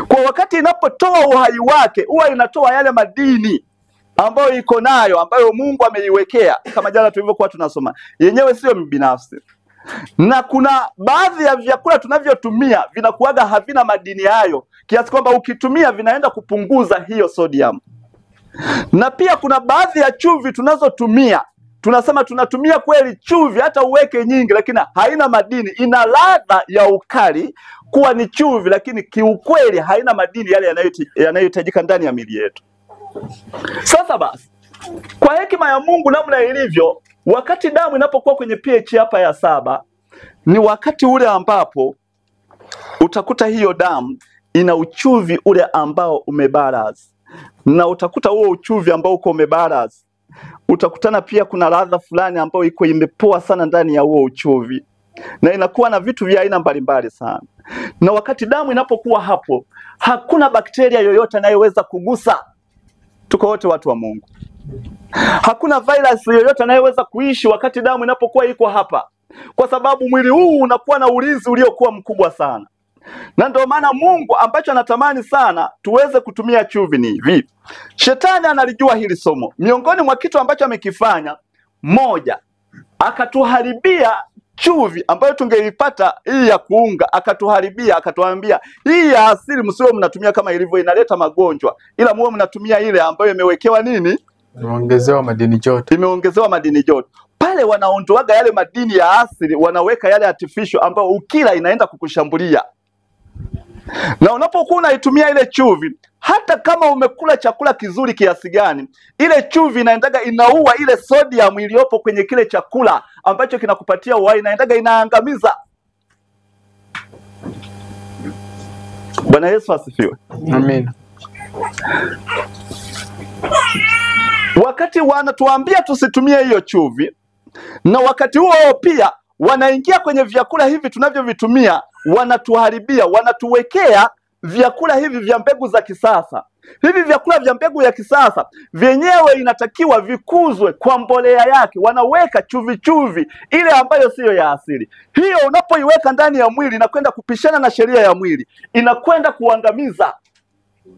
Kwa wakati inapotoa uhai wake, huwa inatoa yale madini ambayo iko nayo, ambayo Mungu ameiwekea, kama jana tulivyokuwa tunasoma. Yenyewe sio binafsi. Na kuna baadhi ya vyakula tunavyotumia vinakuwaga havina madini hayo, kiasi kwamba ukitumia vinaenda kupunguza hiyo sodium. Na pia kuna baadhi ya chumvi tunazotumia, tunasema tunatumia kweli chumvi hata uweke nyingi, lakini haina madini, ina ladha ya ukali kuwa ni chumvi, lakini kiukweli haina madini yale yanayohitajika ndani ya miili yetu. Sasa basi, kwa hekima ya Mungu namna ilivyo, wakati damu inapokuwa kwenye pH hapa ya 7, ni wakati ule ambapo utakuta hiyo damu ina uchumvi ule ambao umebalance. Na utakuta huo uchumvi ambao uko umebalance, utakutana pia kuna ladha fulani ambayo iko imepoa sana ndani ya huo uchumvi, na inakuwa na vitu vya aina mbalimbali sana. Na wakati damu inapokuwa hapo, hakuna bakteria yoyote anayeweza kugusa. Tuko wote watu wa Mungu. Hakuna virus yoyote anayeweza kuishi wakati damu inapokuwa iko hapa, kwa sababu mwili huu unakuwa na ulinzi uliokuwa mkubwa sana. Na ndio maana Mungu ambacho anatamani sana tuweze kutumia chumvi ni hivi. Shetani analijua hili somo. Miongoni mwa kitu ambacho amekifanya, moja, akatuharibia chumvi ambayo tungeipata hii ya kuunga, akatuharibia, akatuambia hii ya asili msiwe mnatumia kama ilivyo, inaleta magonjwa, ila muwe mnatumia ile ambayo imewekewa nini? Imeongezewa madini joto. Imeongezewa madini joto. Pale wanaondoaga yale madini ya asili, wanaweka yale artificial ambayo ukila inaenda kukushambulia. Na unapokuwa unaitumia ile chumvi, hata kama umekula chakula kizuri kiasi gani, ile chumvi inaendaga inaua ile sodium iliyopo kwenye kile chakula ambacho kinakupatia uhai, inaendaga inaangamiza. Bwana Yesu asifiwe. Amen. Wakati wanatuambia tusitumie hiyo chumvi, na wakati huo pia wanaingia kwenye vyakula hivi tunavyovitumia, wanatuharibia, wanatuwekea vyakula hivi vya mbegu za kisasa. Hivi vyakula vya mbegu ya kisasa vyenyewe inatakiwa vikuzwe kwa mbolea yake, wanaweka chumvi chumvi ile ambayo siyo ya asili. Hiyo unapoiweka ndani ya mwili inakwenda kupishana na sheria ya mwili, inakwenda kuangamiza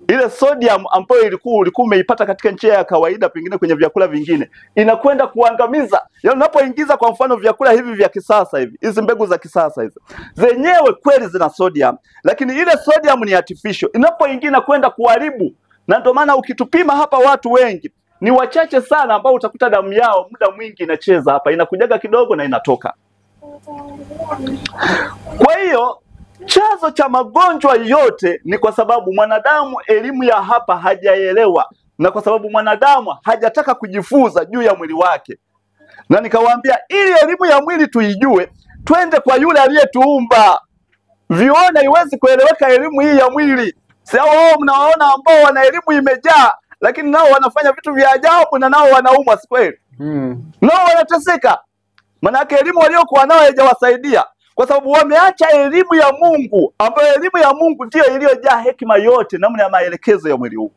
ile sodium ambayo ulikuwa umeipata katika njia ya kawaida, pengine kwenye vyakula vingine, inakwenda kuangamiza. Yaani unapoingiza kwa mfano vyakula hivi vya kisasa hivi, hizi mbegu za kisasa hizi, zenyewe kweli zina sodium, lakini ile sodium ni artificial, inapoingia inakwenda kuharibu. Na ndio maana ukitupima hapa, watu wengi ni wachache sana ambao utakuta damu yao muda mwingi inacheza hapa, inakujaga kidogo na inatoka. Kwa hiyo chanzo cha magonjwa yote ni kwa sababu mwanadamu elimu ya hapa hajaelewa, na kwa sababu mwanadamu hajataka kujifunza juu ya mwili wake. Na nikawaambia ili elimu ya mwili tuijue, twende kwa yule aliyetuumba. Viona iwezi kueleweka elimu hii ya mwili. Sasa wao mnawaona ambao wana elimu imejaa, lakini nao wanafanya vitu vya ajabu na nao wanaumwa, si kweli? Nao wanateseka. Maana elimu waliokuwa nao haijawasaidia, kwa sababu wameacha elimu ya Mungu, ambayo elimu ya Mungu ndiyo iliyojaa hekima yote namna ya maelekezo ya mwili huu.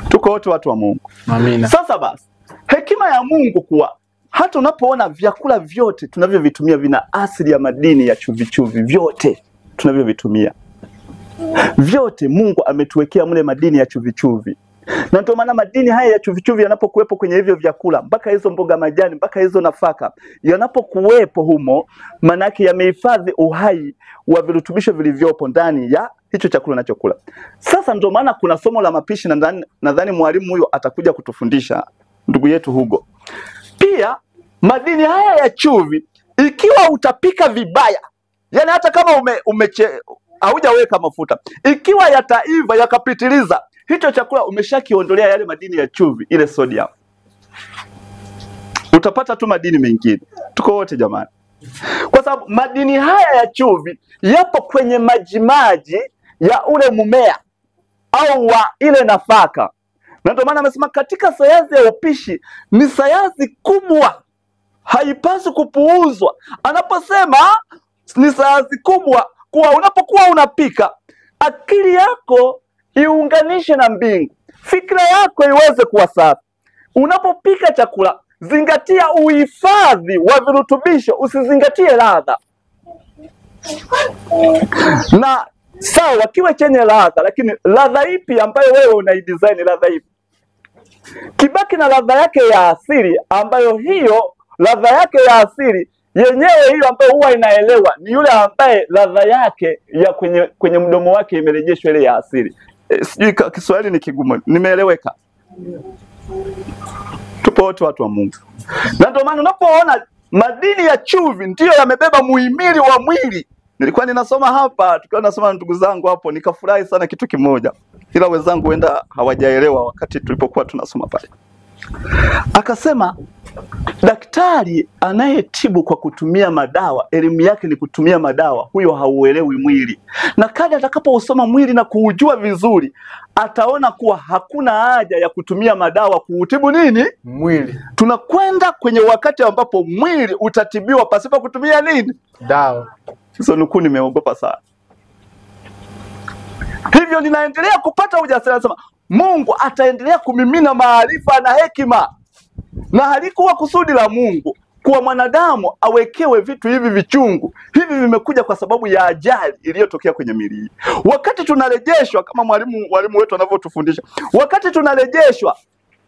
Tuko wote watu wa Mungu. Amina. Sasa basi, hekima ya Mungu kuwa hata unapoona vyakula vyote tunavyovitumia vina asili ya madini ya chumvi chumvi, vyote tunavyovitumia, vyote Mungu ametuwekea mle madini ya chumvi chumvi. Na ndio maana madini haya ya chumvi chumvi yanapokuwepo kwenye hivyo vyakula, mpaka hizo mboga majani, mpaka hizo nafaka, yanapokuwepo humo, maana yake yamehifadhi uhai wa virutubisho vilivyopo ndani ya hicho chakula unachokula. Sasa ndio maana kuna somo la mapishi, na nadhani mwalimu huyo atakuja kutufundisha, ndugu yetu Hugo. Pia madini haya ya chumvi, ikiwa utapika vibaya, yani hata kama haujaweka mafuta, ikiwa yataiva yakapitiliza, hicho chakula umeshakiondolea yale madini ya chumvi, ile sodium, utapata tu madini mengine. Tuko wote jamani? Kwa sababu madini haya ya chumvi yapo kwenye majimaji ya ule mmea au wa ile nafaka, na ndio maana amesema katika sayansi ya upishi ni sayansi kubwa, haipaswi kupuuzwa. Anaposema ni sayansi kubwa, kuwa unapokuwa unapika, akili yako iunganishe na mbingu, fikra yako iweze kuwa safi. Unapopika chakula, zingatia uhifadhi wa virutubisho, usizingatie ladha. Na sawa kiwe chenye ladha, lakini ladha ipi ambayo wewe unaidesign? Ladha ipi? Kibaki na ladha yake ya asili, ambayo hiyo ladha yake ya asili yenyewe hiyo ambayo huwa inaelewa ni yule ambaye ladha yake ya kwenye mdomo wake imerejeshwa ile ya asili. Sijui Kiswahili ni kigumu, nimeeleweka? Tupo wote watu wa Mungu. Na ndio maana unapoona madini ya chumvi ndiyo yamebeba muhimili wa mwili. Nilikuwa ninasoma hapa, tukiwa nasoma na ndugu zangu hapo, nikafurahi sana kitu kimoja, ila wenzangu wenda hawajaelewa wakati tulipokuwa tunasoma pale. Akasema daktari anayetibu kwa kutumia madawa, elimu yake ni kutumia madawa, huyo hauelewi mwili. Na kadri atakapousoma mwili na kuujua vizuri, ataona kuwa hakuna haja ya kutumia madawa kuutibu nini? Mwili. Tunakwenda kwenye wakati ambapo mwili utatibiwa pasipo kutumia nini? Dawa. Hizo nukuu nimeogopa sana. Hivyo ninaendelea kupata ujasiri, nasema Mungu ataendelea kumimina maarifa na hekima. Na halikuwa kusudi la Mungu kuwa mwanadamu awekewe vitu hivi vichungu. Hivi vimekuja kwa sababu ya ajali iliyotokea kwenye miili hii. Wakati tunarejeshwa, kama mwalimu wetu anavyotufundisha, wakati tunarejeshwa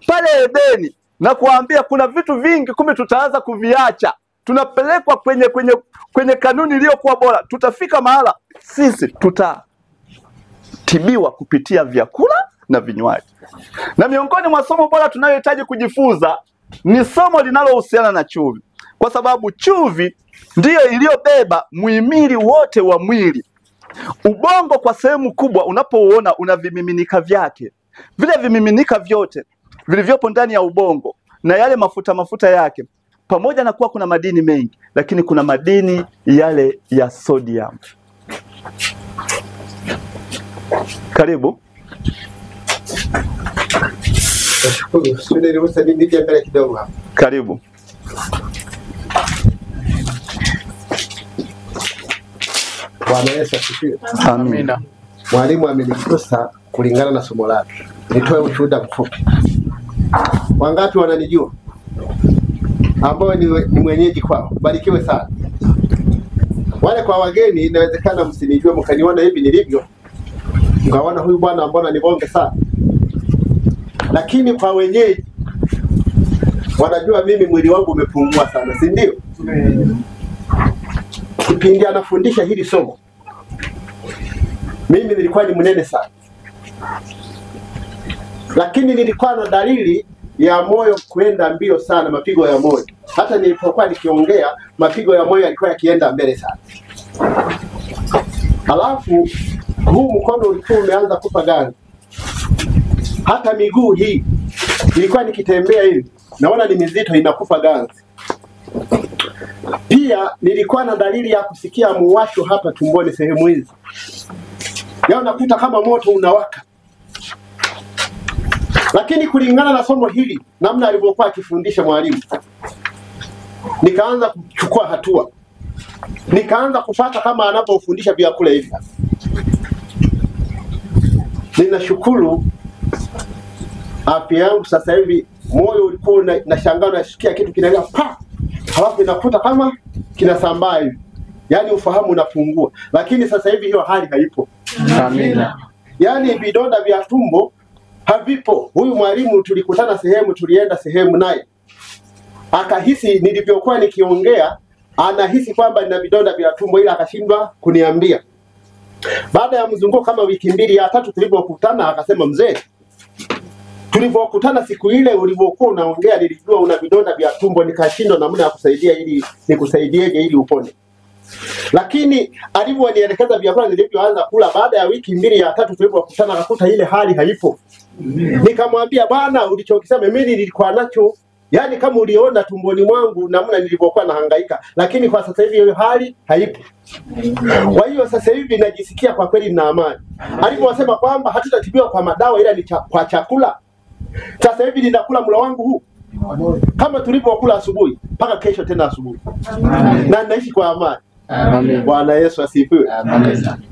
pale Edeni na kuambia kuna vitu vingi kumbe tutaanza kuviacha, tunapelekwa kwenye kanuni iliyokuwa bora, tutafika mahala sisi tutatibiwa kupitia vyakula na vinywaji. Na miongoni mwa somo bora tunayohitaji kujifunza ni somo linalohusiana na chumvi, kwa sababu chumvi ndiyo iliyobeba muhimili wote wa mwili. Ubongo kwa sehemu kubwa unapouona una vimiminika vyake. Vile vimiminika vyote vilivyopo ndani ya ubongo na yale mafuta yake, pamoja na kuwa kuna madini mengi, lakini kuna madini yale ya sodium. Karibu. Karibu. Bwana Yesu asifiwe. Amina. Mwalimu amenigusa kulingana na somo lake. Nitoe ushuhuda mfupi. Wangapi wananijua? Ambao ni mwenyeji kwao. Barikiwe sana. Wale kwa wageni inawezekana msinijue, mkaniona hivi nilivyo, mkaona huyu bwana mbona ni bonge sana. Lakini kwa wenyeji wanajua mimi mwili wangu umepungua sana, si ndio? Kipindi anafundisha hili somo, mimi nilikuwa ni mnene sana, lakini nilikuwa na dalili ya moyo kwenda mbio sana, mapigo ya moyo. Hata nilipokuwa nikiongea, mapigo ya moyo yalikuwa yakienda mbele sana. Alafu huu mkono ulikuwa umeanza kupa ganzi. Hata miguu hii ilikuwa nikitembea hivi, naona ni mizito, inakufa ganzi. Pia nilikuwa na dalili ya kusikia muwasho hapa tumboni sehemu hizi. Leo nakuta kama moto unawaka. Lakini kulingana na somo hili, namna alivyokuwa akifundisha mwalimu, nikaanza kuchukua hatua. Nikaanza kufuata kama anapofundisha vyakula hivi. Ninashukuru afya yangu sasa hivi. Moyo ulikuwa nashangaa, nasikia kitu kinalia pa, halafu inakuta kama kinasambaa hivi, yaani ufahamu unapungua. Lakini sasa hivi hiyo hali haipo. Amina. Yaani vidonda vya tumbo havipo. Huyu mwalimu tulikutana sehemu, tulienda sehemu naye akahisi nilivyokuwa nikiongea, anahisi kwamba nina vidonda vya tumbo, ila akashindwa kuniambia. Baada ya mzunguko kama wiki mbili ya tatu tulipokutana, akasema mzee, tulipokutana siku ile ulivyokuwa unaongea nilijua una vidonda vya tumbo, nikashindwa namna ya kusaidia ili nikusaidieje ili upone. Lakini alivyonielekeza vyakula nilivyoanza kula, baada ya wiki 2 ya 3 tulipokutana akakuta ile hali haipo. Nikamwambia, bwana, ulichokisema mimi nilikuwa nacho, yani kama uliona tumboni mwangu namna nilivyokuwa nahangaika, lakini kwa sasa hivi hiyo hali haipo. Kwa hiyo sasa hivi najisikia kwa kweli na amani. Aliposema kwamba hatutatibiwa kwa madawa ila ni kwa chakula, sasa hivi ninakula mlo wangu huu kama tulivyokula asubuhi mpaka kesho tena asubuhi, na naishi kwa amani. Amen. Bwana Yesu asifiwe.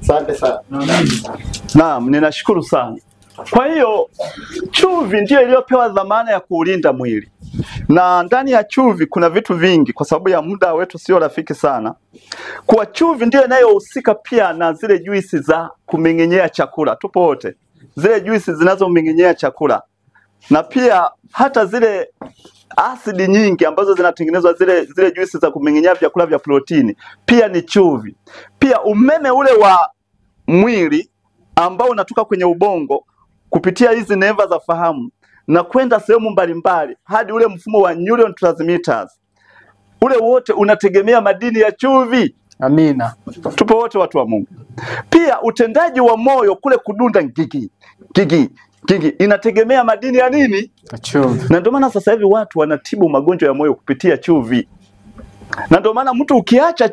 Asante sana. Naam, ninashukuru sana. Kwa hiyo chumvi ndiyo iliyopewa dhamana ya kuulinda mwili, na ndani ya chumvi kuna vitu vingi. Kwa sababu ya muda wetu sio rafiki sana, kwa chumvi ndiyo inayohusika pia na zile juisi za kumeng'enyea chakula. Tupo wote, zile juisi zinazomeng'enyea chakula, na pia hata zile asidi nyingi ambazo zinatengenezwa zile juisi za kumeng'enyea vyakula vya protini pia ni chumvi. Pia umeme ule wa mwili ambao unatoka kwenye ubongo kupitia hizi neva za fahamu na kwenda sehemu mbalimbali hadi ule mfumo wa neurotransmitters, ule wote unategemea madini ya chumvi. Amina. Tupo wote watu wa Mungu. Pia utendaji wa moyo kule kudunda gigi inategemea madini ya nini? Chumvi. Na ndio maana sasa hivi watu wanatibu magonjwa ya moyo kupitia chumvi. Na ndio maana mtu ukiacha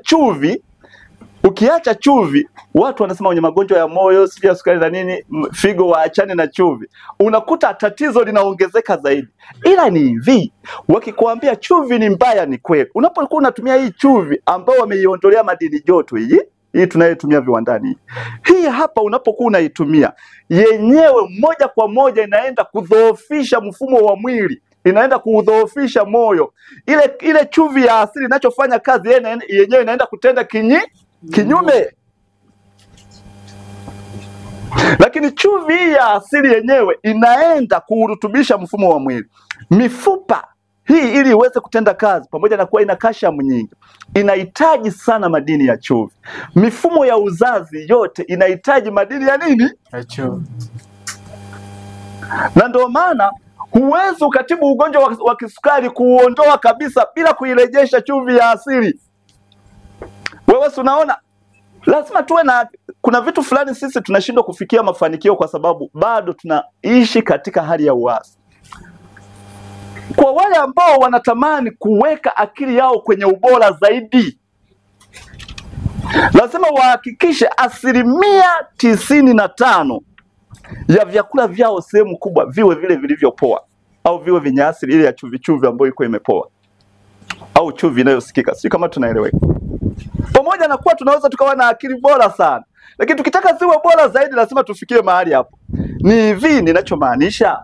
chumvi, watu wanasema wenye magonjwa ya moyo, sijui sukari na nini, figo waachane na chumvi. Unakuta tatizo linaongezeka zaidi. Ila ni hivi, wakikwambia chumvi ni mbaya, ni kweli. Unapokuwa unatumia hii chumvi ambao wameiondolea madini joto hii tunayotumia viwandani, hii hapa, unapokuwa unaitumia yenyewe moja kwa moja inaenda kudhoofisha mfumo wa mwili, inaenda kudhoofisha moyo. Ile chumvi ya asili inachofanya kazi yenyewe inaenda kutenda kinyume. Lakini chumvi hii ya asili yenyewe inaenda kurutubisha mfumo wa mwili. Mifupa hii ili iweze kutenda kazi, pamoja na kuwa ina calcium nyingi, inahitaji sana madini ya chumvi. Mifumo ya uzazi yote inahitaji madini ya nini? Ya chumvi. Na ndio maana huwezi ukatibu ugonjwa wa kisukari kuuondoa kabisa bila kuirejesha chumvi ya asili. Wewe unaona, lazima tuwe kuna vitu fulani sisi tunashindwa kufikia mafanikio kwa sababu bado tunaishi katika hali ya uasi. Kwa wale ambao wanatamani kuweka akili yao kwenye ubora zaidi, lazima wahakikishe 95% ya vyakula vyao sehemu kubwa viwe vile vilivyopoa, au viwe vyenye asili ile ya chumvi ambayo iko imepoa, au chumvi inayosikika. Sio kama tunaeleweka. Pamoja na kuwa tunaweza tukawa na akili bora sana, lakini tukitaka ziwe bora zaidi lazima tufikie mahali hapo. Ni hivi ninachomaanisha,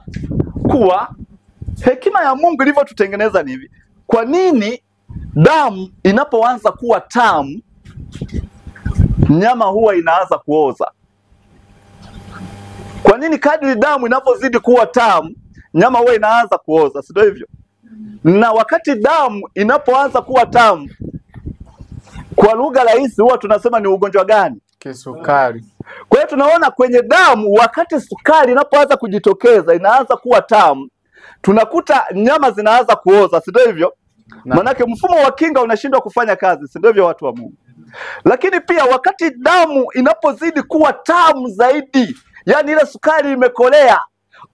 kuwa hekima ya Mungu ilivyotutengeneza ni hivi. Kwa nini damu inapoanza kuwa tamu, nyama huwa inaanza kuoza? Kwa nini kadri damu inapozidi kuwa tamu, nyama huwa inaanza kuoza? Si ndio hivyo? Na wakati damu inapoanza kuwa tamu, kwa lugha rahisi huwa tunasema ni ugonjwa gani? Kisukari. Kwa hiyo tunaona kwenye damu, wakati sukari inapoanza kujitokeza, inaanza kuwa tamu, tunakuta nyama zinaanza kuoza, si ndio hivyo? Manake mfumo wa kinga unashindwa kufanya kazi, si ndio hivyo watu wa Mungu? Lakini pia wakati damu inapozidi kuwa tamu zaidi, yani ile sukari imekolea,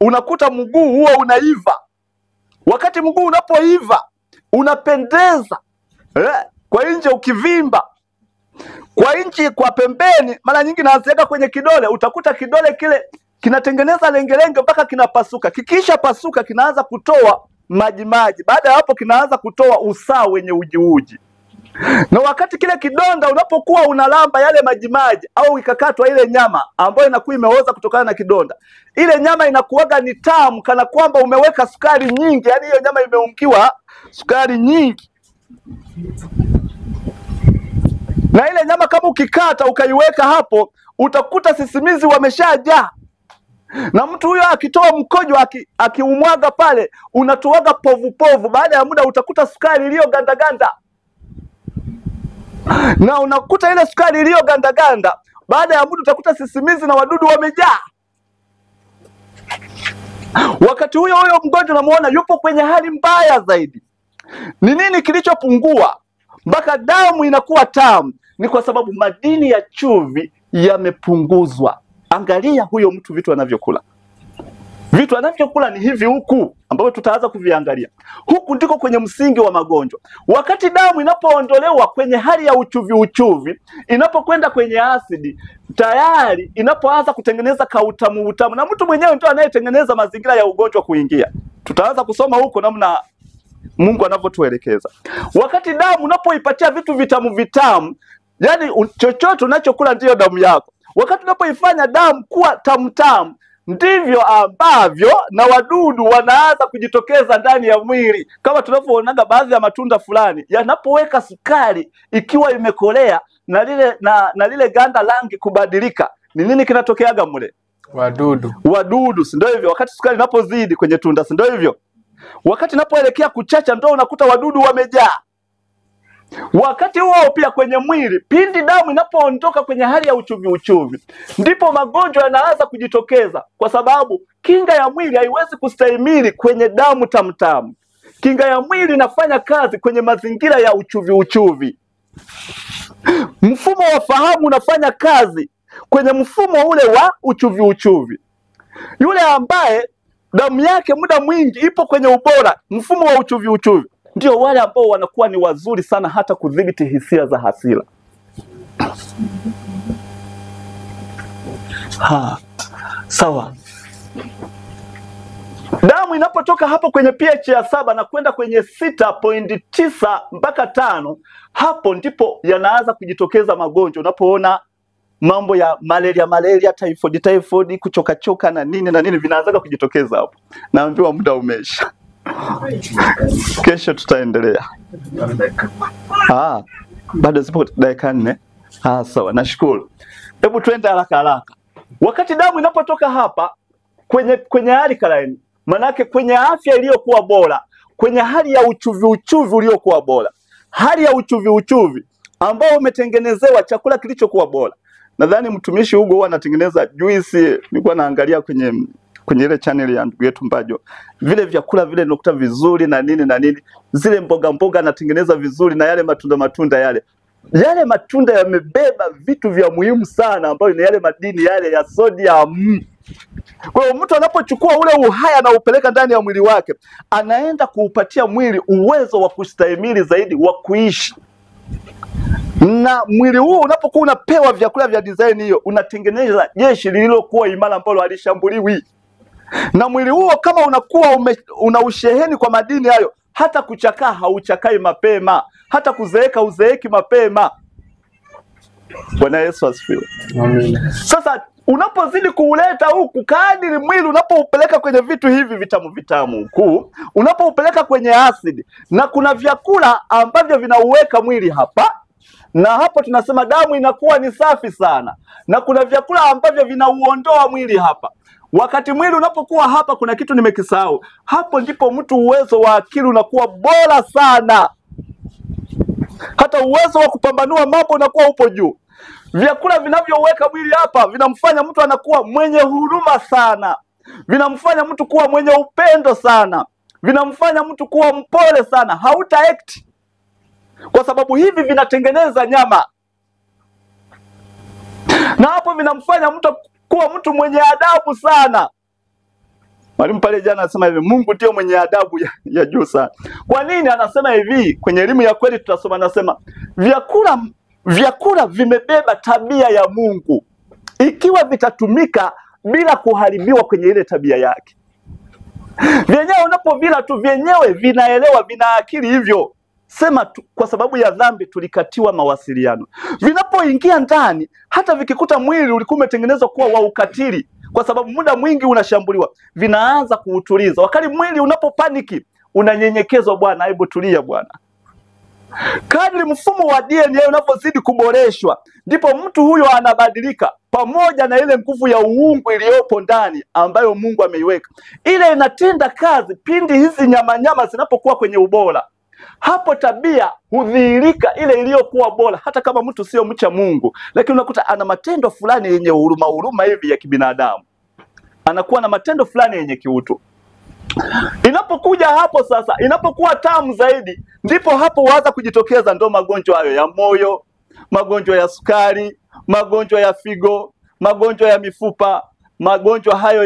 unakuta mguu huo unaiva. Wakati mguu unapoiva unapendeza, kwa nje ukivimba, kwa nje kwa pembeni, mara nyingi naziweka kwenye kidole, utakuta kidole kile kinatengeneza lengelenge mpaka kinapasuka. Kikisha pasuka kinaanza kutoa maji. Baada ya hapo kinaanza kutoa usaa wenye uji. Na wakati kile kidonda unapokuwa unalamba yale maji au ikakatwa ile nyama ambayo inakuwa imeoza kutokana na kidonda, ile nyama inakuwaga ni tamu kana kwamba umeweka sukari nyingi, yani hiyo nyama imeungiwa sukari nyingi. Na ile nyama kama ukikata ukaiweka hapo, utakuta sisimizi wameshajaa. Na mtu huyo akitoa mkojo akiumwaga pale, unatoaga povu. Baada ya muda utakuta sukari iliyo ganda. Na unakuta ile sukari iliyo ganda, baada ya muda utakuta sisimizi na wadudu wamejaa. Wakati huyo mgonjwa unamuona yupo kwenye hali mbaya zaidi. Ni nini kilichopungua mpaka damu inakuwa tamu? Ni kwa sababu madini ya chumvi yamepunguzwa. Angalia huyo mtu vitu anavyokula. Vitu anavyokula ni hivi huku ambavyo tutaanza kuviangalia. Huku ndiko kwenye msingi wa magonjwa. Wakati damu inapoondolewa kwenye hali ya uchuvi, inapokwenda kwenye asidi, tayari inapoanza kutengeneza kautamu. Na mtu mwenyewe ndio anayetengeneza mazingira ya ugonjwa kuingia. Tutaanza kusoma huko namna Mungu anavyotuelekeza. Wakati damu unapoipatia vitu vitamu, yani chochote unachokula ndiyo damu yako. Wakati unapoifanya damu kuwa tamu, ndivyo ambavyo na wadudu wanaanza kujitokeza ndani ya mwili. Kama tunavyoona baadhi ya matunda fulani yanapoweka sukari ikiwa imekolea na lile ganda rangi kubadilika, ni nini kinatokeaga mle? Wadudu, si ndio hivyo? Wakati sukari inapozidi kwenye tunda, si ndio hivyo? Wakati inapoelekea kuchacha ndio unakuta wadudu wamejaa. Wakati huo pia kwenye mwili, pindi damu inapoondoka kwenye hali ya uchuvi, ndipo magonjwa yanaanza kujitokeza, kwa sababu kinga ya mwili haiwezi kustahimili kwenye damu tamu. Kinga ya mwili inafanya kazi kwenye mazingira ya uchuvi. Mfumo wa fahamu unafanya kazi kwenye mfumo ule wa uchuvi. Yule ambaye damu yake muda mwingi ipo kwenye ubora, mfumo wa uchuvi, ndio wale ambao wanakuwa ni wazuri sana hata kudhibiti hisia za hasira. Sawa. Damu inapotoka hapo kwenye pH ya 7 na kwenda kwenye 6.9 mpaka 5, hapo ndipo yanaanza kujitokeza magonjwa. Unapoona mambo ya malaria, typhoid, kuchoka na nini vinaanza kujitokeza hapo. Naambiwa muda umeisha. Kesho tutaendelea. Bado zipo dakika 4. Sawa, nashukuru. Hebu twende haraka. Wakati damu inapotoka hapa kwenye hali kalaini, manake kwenye afya iliyokuwa bora, kwenye hali ya uchuvi uliokuwa bora, hali ya uchuvi ambao umetengenezewa chakula kilichokuwa bora. Nadhani mtumishi Hugo huwa anatengeneza juisi, nilikuwa naangalia kwenye ile channel ya ndugu yetu Mbajo. Vile vyakula vile nikuta vizuri na nini. Zile mboga anatengeneza vizuri, na yale matunda yale. Yale matunda yamebeba vitu vya muhimu sana ambayo ni yale madini yale ya sodium. Kwa hiyo mtu anapochukua ule uhai na upeleka ndani ya mwili wake, anaenda kuupatia mwili uwezo wa kustahimili zaidi, wa kuishi. Na mwili huu unapokuwa unapewa vyakula vya design hiyo, unatengeneza jeshi lililokuwa imara ambalo halishambuliwi. Na mwili huo kama unakuwa una usheheni kwa madini hayo, hata kuchakaa hauchakai mapema, hata kuzeeka uzeeki mapema. Bwana Yesu asifiwe. Amen. Sasa unapozidi kuuleta huku, kadiri mwili unapoupeleka kwenye vitu hivi vitamu huku, unapoupeleka kwenye asidi, na kuna vyakula ambavyo vinauweka mwili hapa, na hapo tunasema damu inakuwa ni safi sana, na kuna vyakula ambavyo vinauondoa mwili hapa. Wakati mwili unapokuwa hapa, kuna kitu nimekisahau. Hapo ndipo mtu uwezo wa akili unakuwa bora sana. Hata uwezo wa kupambanua mambo unakuwa upo juu. Vyakula vinavyoweka mwili hapa vinamfanya mtu anakuwa mwenye huruma sana. Vinamfanya mtu kuwa mwenye upendo sana. Vinamfanya mtu kuwa mpole sana. Hauta act. Kwa sababu hivi vinatengeneza nyama. Na hapo vinamfanya mtu kuwa mtu mwenye adabu sana. Mwalimu pale jana anasema hivi, Mungu ndio mwenye adabu ya juu sana. Kwa nini anasema hivi? Kwenye elimu ya kweli tutasoma, anasema vyakula vimebeba tabia ya Mungu, ikiwa vitatumika bila kuharibiwa kwenye ile tabia yake. Vyenyewe unapovila tu vyenyewe vinaelewa, vina akili hivyo. Sema tu, kwa sababu ya dhambi tulikatiwa mawasiliano. Vinapoingia ndani, hata vikikuta mwili ulikuwa umetengenezwa kuwa wa ukatili, kwa sababu muda mwingi unashambuliwa, vinaanza kuutuliza. Wakati mwili unapopaniki, unanyenyekezwa, Bwana, hebu tulia Bwana. Kadri mfumo wa DNA unapozidi kuboreshwa, ndipo mtu huyo anabadilika, pamoja na ile nguvu ya uungu iliyopo ndani ambayo Mungu ameiweka. Ile inatenda kazi pindi hizi nyama zinapokuwa kwenye ubora. Hapo tabia hudhihirika ile iliyokuwa bora, hata kama mtu sio mcha Mungu, lakini unakuta ana matendo fulani yenye huruma hivi ya kibinadamu. Anakuwa na matendo fulani yenye kiutu. Inapokuja hapo sasa, inapokuwa tamu zaidi, ndipo hapo huanza kujitokeza ndo magonjwa hayo ya moyo, magonjwa ya sukari, magonjwa ya figo, magonjwa ya mifupa, magonjwa hayo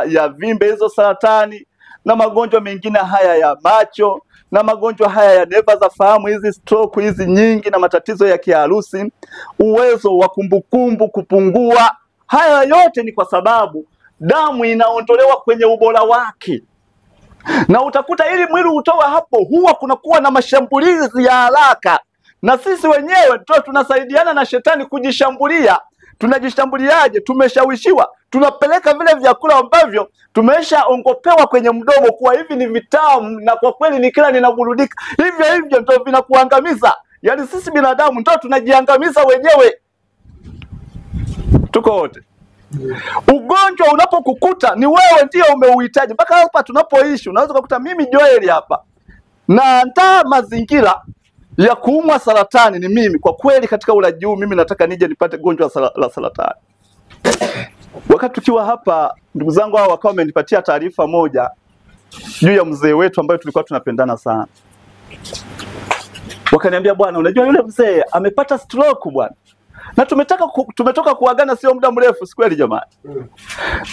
ya vimbe hizo saratani, na magonjwa mengine haya ya macho, na magonjwa haya ya neva za fahamu, hizi stroke hizi nyingi, na matatizo ya kiharusi, uwezo wa kumbukumbu kupungua. Haya yote ni kwa sababu damu inaondolewa kwenye ubora wake, na utakuta ili mwili utoe hapo, huwa kunakuwa na mashambulizi ya haraka, na sisi wenyewe ndio tunasaidiana na shetani kujishambulia. Tunajishambuliaje? Tumeshawishiwa, tunapeleka vile vyakula ambavyo tumeshaongopewa kwenye mdomo kuwa hivi ni vitamu, na kwa kweli ni kila ninaburudika, hivyo ndio vinakuangamiza. Yaani sisi binadamu ndio tunajiangamiza wenyewe, tuko wote. Ugonjwa unapokukuta ni wewe ndio umeuhitaji. Mpaka hapa tunapoishi unaweza kukuta mimi Joel hapa naandaa mazingira ya kuumwa saratani ni mimi. Kwa kweli katika ulaji huu mimi nataka nije nipate gonjwa la saratani. Wakati tukiwa hapa ndugu zangu hao wakawa wamenipatia taarifa moja juu ya mzee wetu ambaye tulikuwa tunapendana sana. Wakaniambia, bwana, unajua yule mzee amepata stroke bwana. Na tumetoka kuagana sio muda mrefu, si kweli jamani?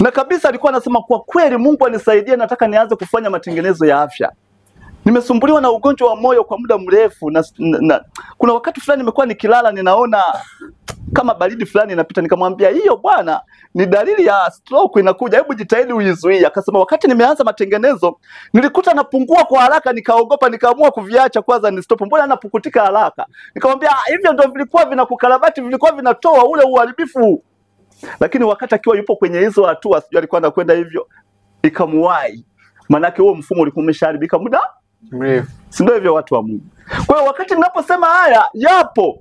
Na kabisa alikuwa anasema, kwa kweli Mungu anisaidie, nataka nianze kufanya matengenezo ya afya. Nimesumbuliwa na ugonjwa wa moyo kwa muda mrefu, na kuna wakati fulani nimekuwa nikilala ninaona kama baridi fulani inapita. Nikamwambia, hiyo bwana ni dalili ya stroke inakuja, hebu jitahidi uizuie. Akasema, wakati nimeanza matengenezo nilikuta napungua kwa haraka, nikaogopa, nikaamua kuviacha kwanza ni stop. Mbona napukutika haraka? Nikamwambia, hivyo ndio vilikuwa vinakukarabati, vilikuwa vinatoa ule uharibifu. Lakini wakati akiwa yupo kwenye hizo hatua, sijui alikuwa anakwenda hivyo, ikamuwai. Manake huo mfumo ulikuwa umeshaharibika muda mrefu. Si ndio hivyo watu wa Mungu? Kwa hiyo wakati ninaposema haya yapo,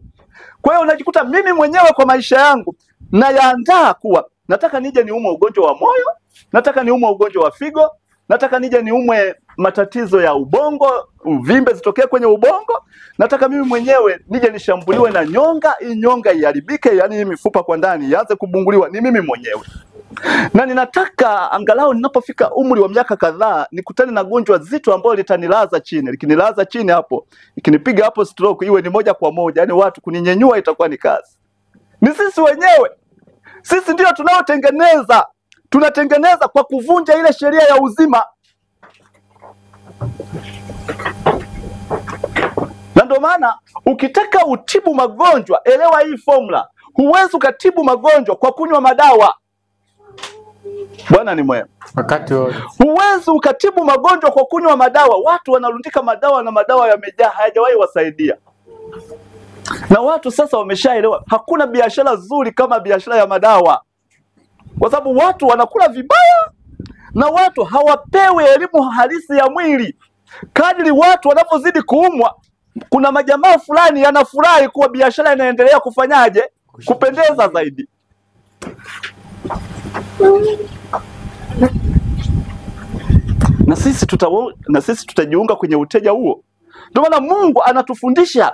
kwa hiyo unajikuta mimi mwenyewe kwa maisha yangu na yaandaa kuwa nataka nije niumwe ugonjwa wa moyo, nataka niumwe ugonjwa wa figo, nataka nije niumwe matatizo ya ubongo, uvimbe zitokee kwenye ubongo, nataka mimi mwenyewe nije nishambuliwe na nyonga, hii nyonga iharibike, yani hii mifupa kwa ndani ianze kubunguliwa, ni mimi mwenyewe. Na ninataka angalau ninapofika umri wa miaka kadhaa nikutane na gonjwa zito ambalo litanilaza chini. Likinilaza chini hapo, ikinipiga hapo stroke iwe ni moja kwa moja, yani watu kuninyenyua itakuwa ni kazi. Ni sisi wenyewe. Sisi ndio tunaotengeneza. Tunatengeneza kwa kuvunja ile sheria ya uzima. Na ndio maana ukitaka utibu magonjwa, elewa hii formula. Huwezi ukatibu magonjwa kwa kunywa madawa. Bwana ni mwema. Wakati wote. Huwezi ukatibu magonjwa kwa kunywa madawa. Watu wanarundika madawa na madawa yamejaa, hayajawahi wasaidia. Na watu sasa wameshaelewa hakuna biashara nzuri kama biashara ya madawa. Kwa sababu watu wanakula vibaya na watu hawapewi elimu halisi ya mwili. Kadri watu wanapozidi kuumwa, kuna majamaa fulani yanafurahi kuwa biashara inaendelea kufanyaje? Kupendeza zaidi. Na sisi tutajiunga kwenye uteja huo. Ndio maana Mungu anatufundisha.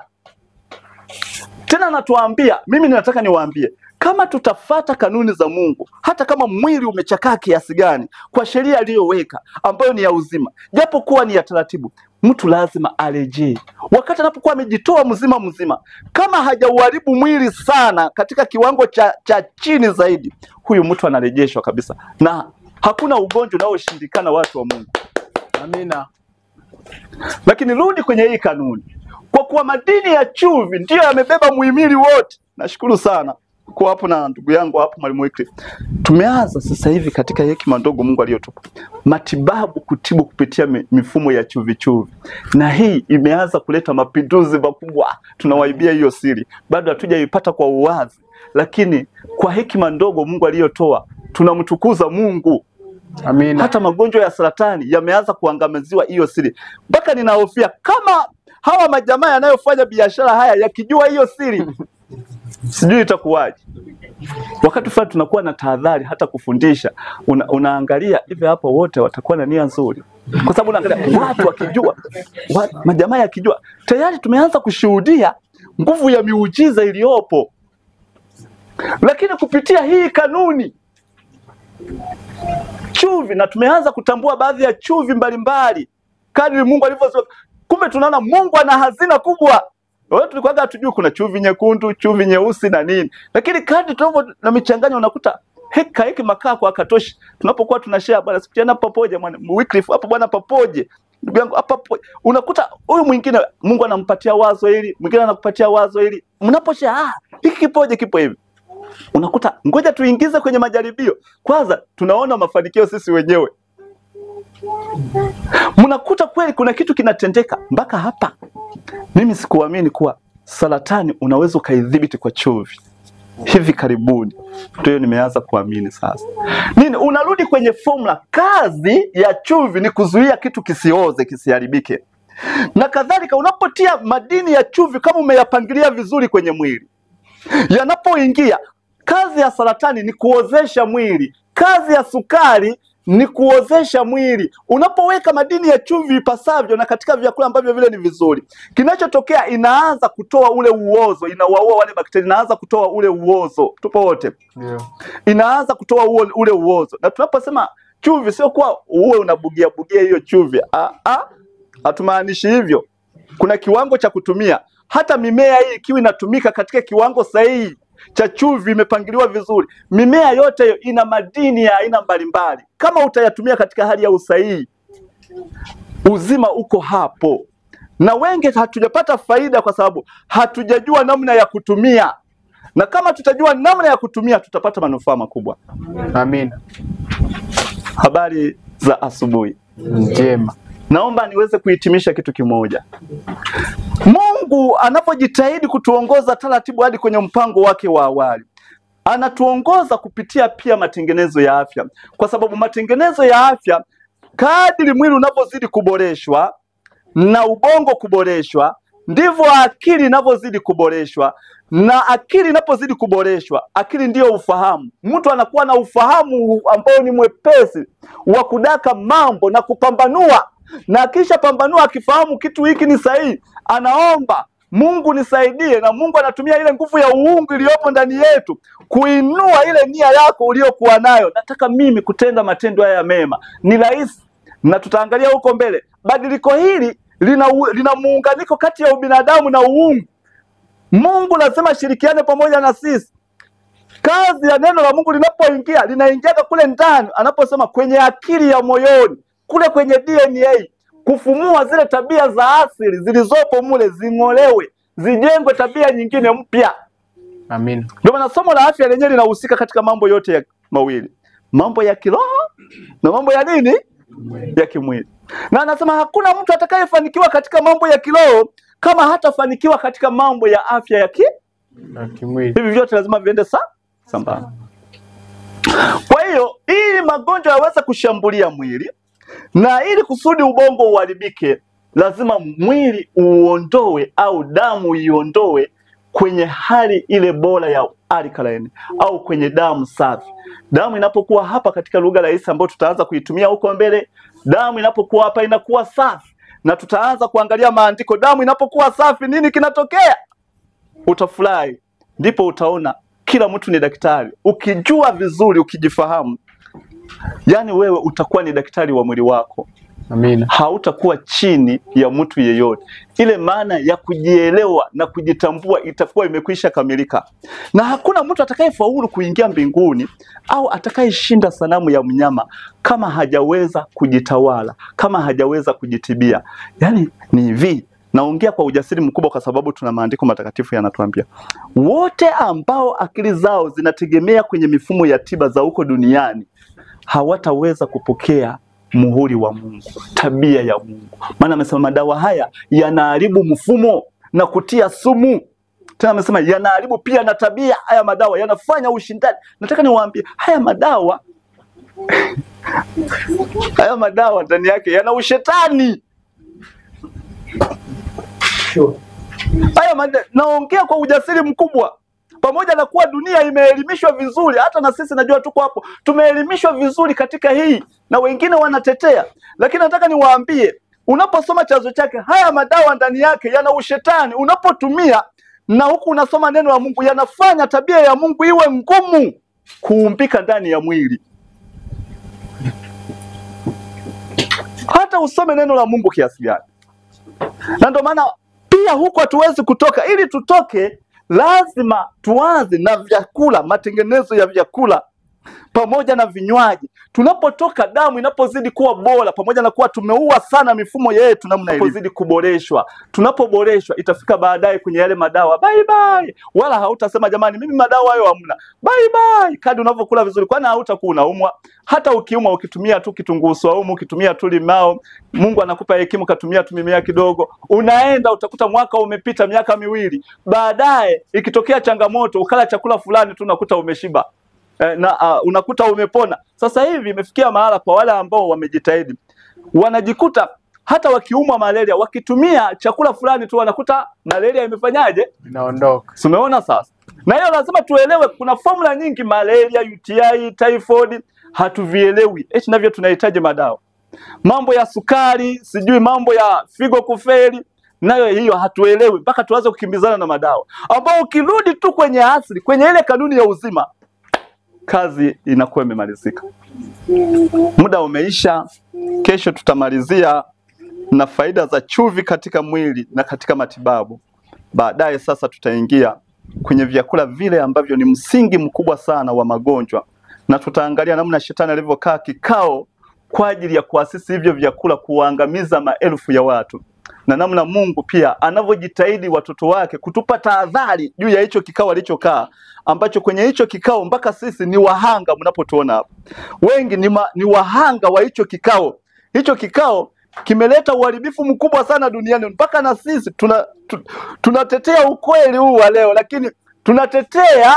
Tena anatuambia, mimi ninataka niwaambie, kama tutafata kanuni za Mungu, hata kama mwili umechakaa kiasi gani, kwa sheria aliyoweka ambayo ni ya uzima, japo kuwa ni ya taratibu, mtu lazima arejee. Wakati anapokuwa amejitoa mzima, kama hajauharibu mwili sana katika kiwango cha chini zaidi, huyu mtu anarejeshwa kabisa. Na hakuna ugonjwa unaoshindikana watu wa Mungu. Amina. Lakini rudi kwenye hii kanuni. Kwa kuwa madini ya chumvi ndiyo yamebeba muhimili wote. Nashukuru sana kwa hapo na ndugu yangu hapo Mwalimu Wycliffe. Tumeanza sasa hivi katika hekima ndogo Mungu aliyotupa, matibabu kutibu kupitia mifumo ya chumvi. Na hii imeanza kuleta mapinduzi makubwa. Tunawaibia hiyo siri. Bado hatujaipata kwa uwazi, lakini kwa hekima ndogo Mungu aliyotoa tunamtukuza Mungu. Amina. Hata magonjwa ya saratani yameanza kuangamiziwa hiyo siri. Mpaka ninahofia kama hawa majamaa yanayofanya biashara haya yakijua hiyo siri, sijui itakuwaje. Wakati fulani tunakuwa na tahadhari hata kufundisha. Unaangalia hivi hapo wote watakuwa na nia nzuri. Kwa sababu unaangalia watu wakijua, majamaa yakijua, tayari tumeanza kushuhudia nguvu ya miujiza iliyopo. Lakini kupitia hii kanuni chumvi, na tumeanza kutambua baadhi ya chumvi mbalimbali kadri Mungu alivyosema. Kumbe tunaona Mungu ana hazina kubwa. Wewe tulikuwa hatujui kuna chumvi nyekundu, chumvi nyeusi na nini. Lakini kadri tunavyo na michanganya unakuta heki makaa kwa katoshi. Tunapokuwa tunashare bwana sipiana papoje bwana Wycliffe hapa bwana papoje. Ndugu yangu hapa unakuta huyu mwingine Mungu anampatia wazo hili, mwingine anakupatia wazo hili. Mnaposhare hiki kipoje kipo hivi. Unakuta ngoja tuingize kwenye majaribio. Kwanza tunaona mafanikio sisi wenyewe. Mnakuta kweli kuna kitu kinatendeka mpaka hapa. Mimi sikuamini kuwa saratani unaweza ukaidhibiti kwa chumvi. Hivi karibuni ndio nimeanza kuamini sasa. Nini unarudi kwenye formula, kazi ya chumvi ni kuzuia kitu kisioze, kisiharibike. Na kadhalika unapotia madini ya chumvi kama umeyapangilia vizuri kwenye mwili, yanapoingia, kazi ya saratani ni kuozesha mwili. Kazi ya sukari ni kuozesha mwili. Unapoweka madini ya chumvi ipasavyo na katika vyakula ambavyo vile ni vizuri, kinachotokea inaanza kutoa ule uozo, inawaua wale bakteria, inaanza kutoa ule uozo. Tupo wote? Yeah. Inaanza kutoa ule uozo. Na tunaposema chumvi sio kwa uwe unabugia hiyo chumvi. Hatumaanishi hivyo. Kuna kiwango cha kutumia. Hata mimea hii ikiwa inatumika katika kiwango sahihi cha chumvi imepangiliwa vizuri, mimea yote hiyo ina madini ya aina mbalimbali. Kama utayatumia katika hali ya usahihi, uzima uko hapo. Na wengi hatujapata faida kwa sababu hatujajua namna ya kutumia. Na kama tutajua namna ya kutumia, tutapata manufaa makubwa. Amina. Habari za asubuhi njema. Naomba niweze kuhitimisha kitu kimoja. Mungu anapojitahidi kutuongoza taratibu hadi kwenye mpango wake wa awali, anatuongoza kupitia pia matengenezo ya afya. Kwa sababu matengenezo ya afya, kadri mwili unavyozidi kuboreshwa na ubongo kuboreshwa, ndivyo akili inavyozidi kuboreshwa. Na akili inapozidi kuboreshwa, akili ndiyo ufahamu. Mtu anakuwa na ufahamu ambao ni mwepesi wa kudaka mambo na kupambanua. Na kisha pambanua, akifahamu kitu hiki ni sahihi, anaomba Mungu nisaidie, na Mungu anatumia ile nguvu ya uungu iliyopo ndani yetu kuinua ile nia yako uliyokuwa nayo. Nataka mimi kutenda matendo haya mema. Ni rahisi, na tutaangalia huko mbele. Badiliko hili lina muunganiko kati ya ubinadamu na uungu. Mungu lazima shirikiane pamoja na sisi. Kazi ya neno la Mungu linapoingia, linaingia kule ndani, anaposema kwenye akili ya moyoni, kule kwenye DNA, kufumua zile tabia za asili zilizopo mule zing'olewe, zijengwe tabia nyingine mpya. Amina. Ndio maana somo la afya lenyewe linahusika katika mambo yote ya mawili. Mambo ya kiroho na mambo ya nini? Ya kimwili. Na anasema hakuna mtu atakayefanikiwa katika mambo ya kiroho kama hatafanikiwa katika mambo ya afya ya kimwili. Hivi vyote lazima viende sambamba. Kwa hiyo ili magonjwa yaweze kushambulia mwili na ili kusudi ubongo uharibike, lazima mwili uondoe au damu iondoe kwenye hali ile bora ya alkaline au kwenye damu safi. Damu inapokuwa hapa, katika lugha rahisi ambayo tutaanza kuitumia huko mbele, damu inapokuwa hapa inakuwa safi. Na tutaanza kuangalia maandiko. Damu inapokuwa safi, nini kinatokea? Utafurahi. Ndipo utaona kila mtu ni daktari. Ukijua vizuri, ukijifahamu, yani wewe utakuwa ni daktari wa mwili wako. Amina. Hautakuwa chini ya mtu yeyote. Ile maana ya kujielewa na kujitambua itakuwa imekwisha kamilika. Na hakuna mtu atakayefaulu kuingia mbinguni au atakayeshinda sanamu ya mnyama kama hajaweza kujitawala, kama hajaweza kujitibia. Yani ni hivi, naongea kwa ujasiri mkubwa kwa sababu tuna maandiko matakatifu yanatuambia, wote ambao akili zao zinategemea kwenye mifumo ya tiba za huko duniani hawataweza kupokea muhuri wa Mungu, tabia ya Mungu. Maana amesema madawa haya yanaharibu mfumo na kutia sumu. Tena amesema yanaharibu pia na tabia. Haya madawa yanafanya ushindani. Nataka niwaambie, haya madawa haya madawa ndani yake yana ushetani. Haya naongea kwa ujasiri mkubwa. Pamoja na kuwa dunia imeelimishwa vizuri, hata na sisi najua tuko hapo, tumeelimishwa vizuri katika hii, na wengine wanatetea. Lakini nataka niwaambie, unaposoma chanzo chake, haya madawa ndani yake yana ushetani. Unapotumia na huku unasoma neno la Mungu, yanafanya tabia ya Mungu iwe ngumu kuumbika ndani ya mwili. Hata usome neno la Mungu kiasi gani. Na ndio maana pia pia huko hatuwezi kutoka. Ili tutoke, lazima tuanze na vyakula, matengenezo ya vyakula pamoja na vinywaji. Tunapotoka, damu inapozidi kuwa bora, pamoja na kuwa tumeua sana mifumo yetu, namna inapozidi kuboreshwa, tunapoboreshwa, itafika baadaye kwenye yale madawa bye bye. Wala hautasema jamani, mimi madawa hayo hamna, bye bye. Kadri unavyokula vizuri, kwani hautakuwa unaumwa. Hata ukiumwa, ukitumia tu kitunguu saumu, ukitumia tu limao, Mungu anakupa hekima, katumia tu mimea kidogo, unaenda utakuta mwaka umepita, miaka miwili baadaye, ikitokea changamoto, ukala chakula fulani tu, unakuta umeshiba. Unakuta umepona. Sasa hivi imefikia mahala kwa wale ambao wamejitahidi, wanajikuta hata wakiumwa malaria, wakitumia chakula fulani tu, wanakuta malaria imefanyaje? Inaondoka. Umeona sasa? Na hiyo lazima tuelewe, kuna formula nyingi, malaria, UTI, typhoid, hatuvielewi. Navyo tunahitaji madawa. Mambo ya sukari, sijui mambo ya figo kufeli, nayo hiyo hatuelewi, mpaka tuanze kukimbizana na madawa, ambao ukirudi tu kwenye asili, kwenye ile kanuni ya uzima, kazi inakuwa imemalizika. Muda umeisha. Kesho tutamalizia na faida za chumvi katika mwili na katika matibabu. Baadaye sasa tutaingia kwenye vyakula vile ambavyo ni msingi mkubwa sana wa magonjwa, na tutaangalia namna shetani alivyokaa kikao kwa ajili ya kuasisi hivyo vyakula, kuangamiza maelfu ya watu, na namna Mungu pia anavyojitahidi watoto wake kutupa tahadhari juu ya hicho kikao alichokaa, ambacho kwenye hicho kikao mpaka sisi ni wahanga. Mnapotuona hapa wengi ni wahanga wa hicho kikao. Hicho kikao kimeleta uharibifu mkubwa sana duniani, mpaka na sisi tunatetea ukweli huu wa leo, lakini tunatetea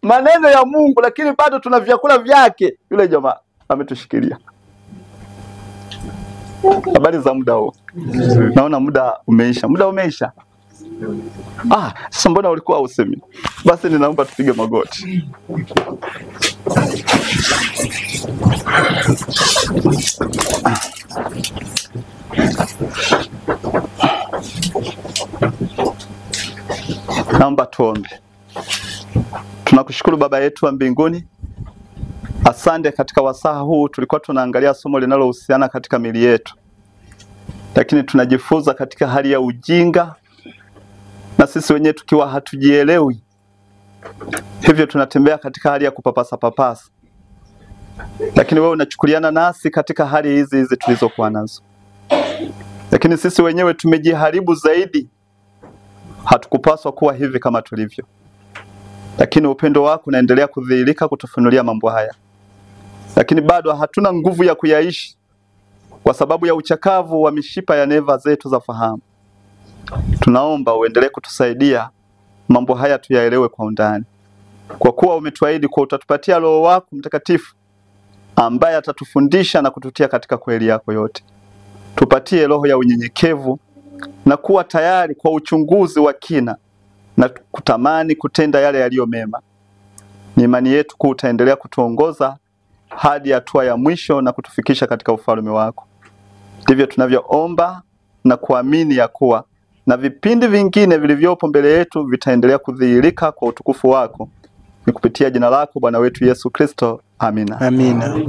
maneno ya Mungu, lakini bado tuna vyakula vyake. Yule jamaa ametushikilia. Habari za muda huo? Naona muda umeisha. Muda umeisha. Sasa mbona ulikuwa usemi? Basi ninaomba tupige magoti. Naomba tuombe. Tunakushukuru Baba yetu wa mbinguni. Asante, katika wasaa huu tulikuwa tunaangalia somo linalohusiana katika miili yetu, lakini tunajifunza katika hali ya ujinga, na sisi wenyewe tukiwa hatujielewi, hivyo tunatembea katika hali ya kupapasa papasa, lakini wewe unachukuliana nasi katika hali hizi tulizokuwa nazo. Lakini sisi wenyewe tumejiharibu zaidi, hatukupaswa kuwa hivi kama tulivyo, lakini upendo wako unaendelea kudhihirika kutufunulia mambo haya, lakini bado hatuna nguvu ya kuyaishi kwa sababu ya uchakavu wa mishipa ya neva zetu za fahamu. Tunaomba uendelee kutusaidia mambo haya tuyaelewe kwa undani, kwa kuwa umetuahidi kwa utatupatia Roho wako Mtakatifu ambaye atatufundisha na kututia katika kweli yako yote. Tupatie roho ya unyenyekevu na kuwa tayari kwa uchunguzi wa kina na kutamani kutenda yale yaliyo mema. Ni imani yetu kuwa utaendelea kutuongoza hadi hatua ya mwisho na kutufikisha katika ufalme wako. Ndivyo tunavyoomba na kuamini ya kuwa na vipindi vingine vilivyopo mbele yetu vitaendelea kudhihirika kwa utukufu wako. Ni kupitia jina lako Bwana wetu Yesu Kristo. Amina. Amina.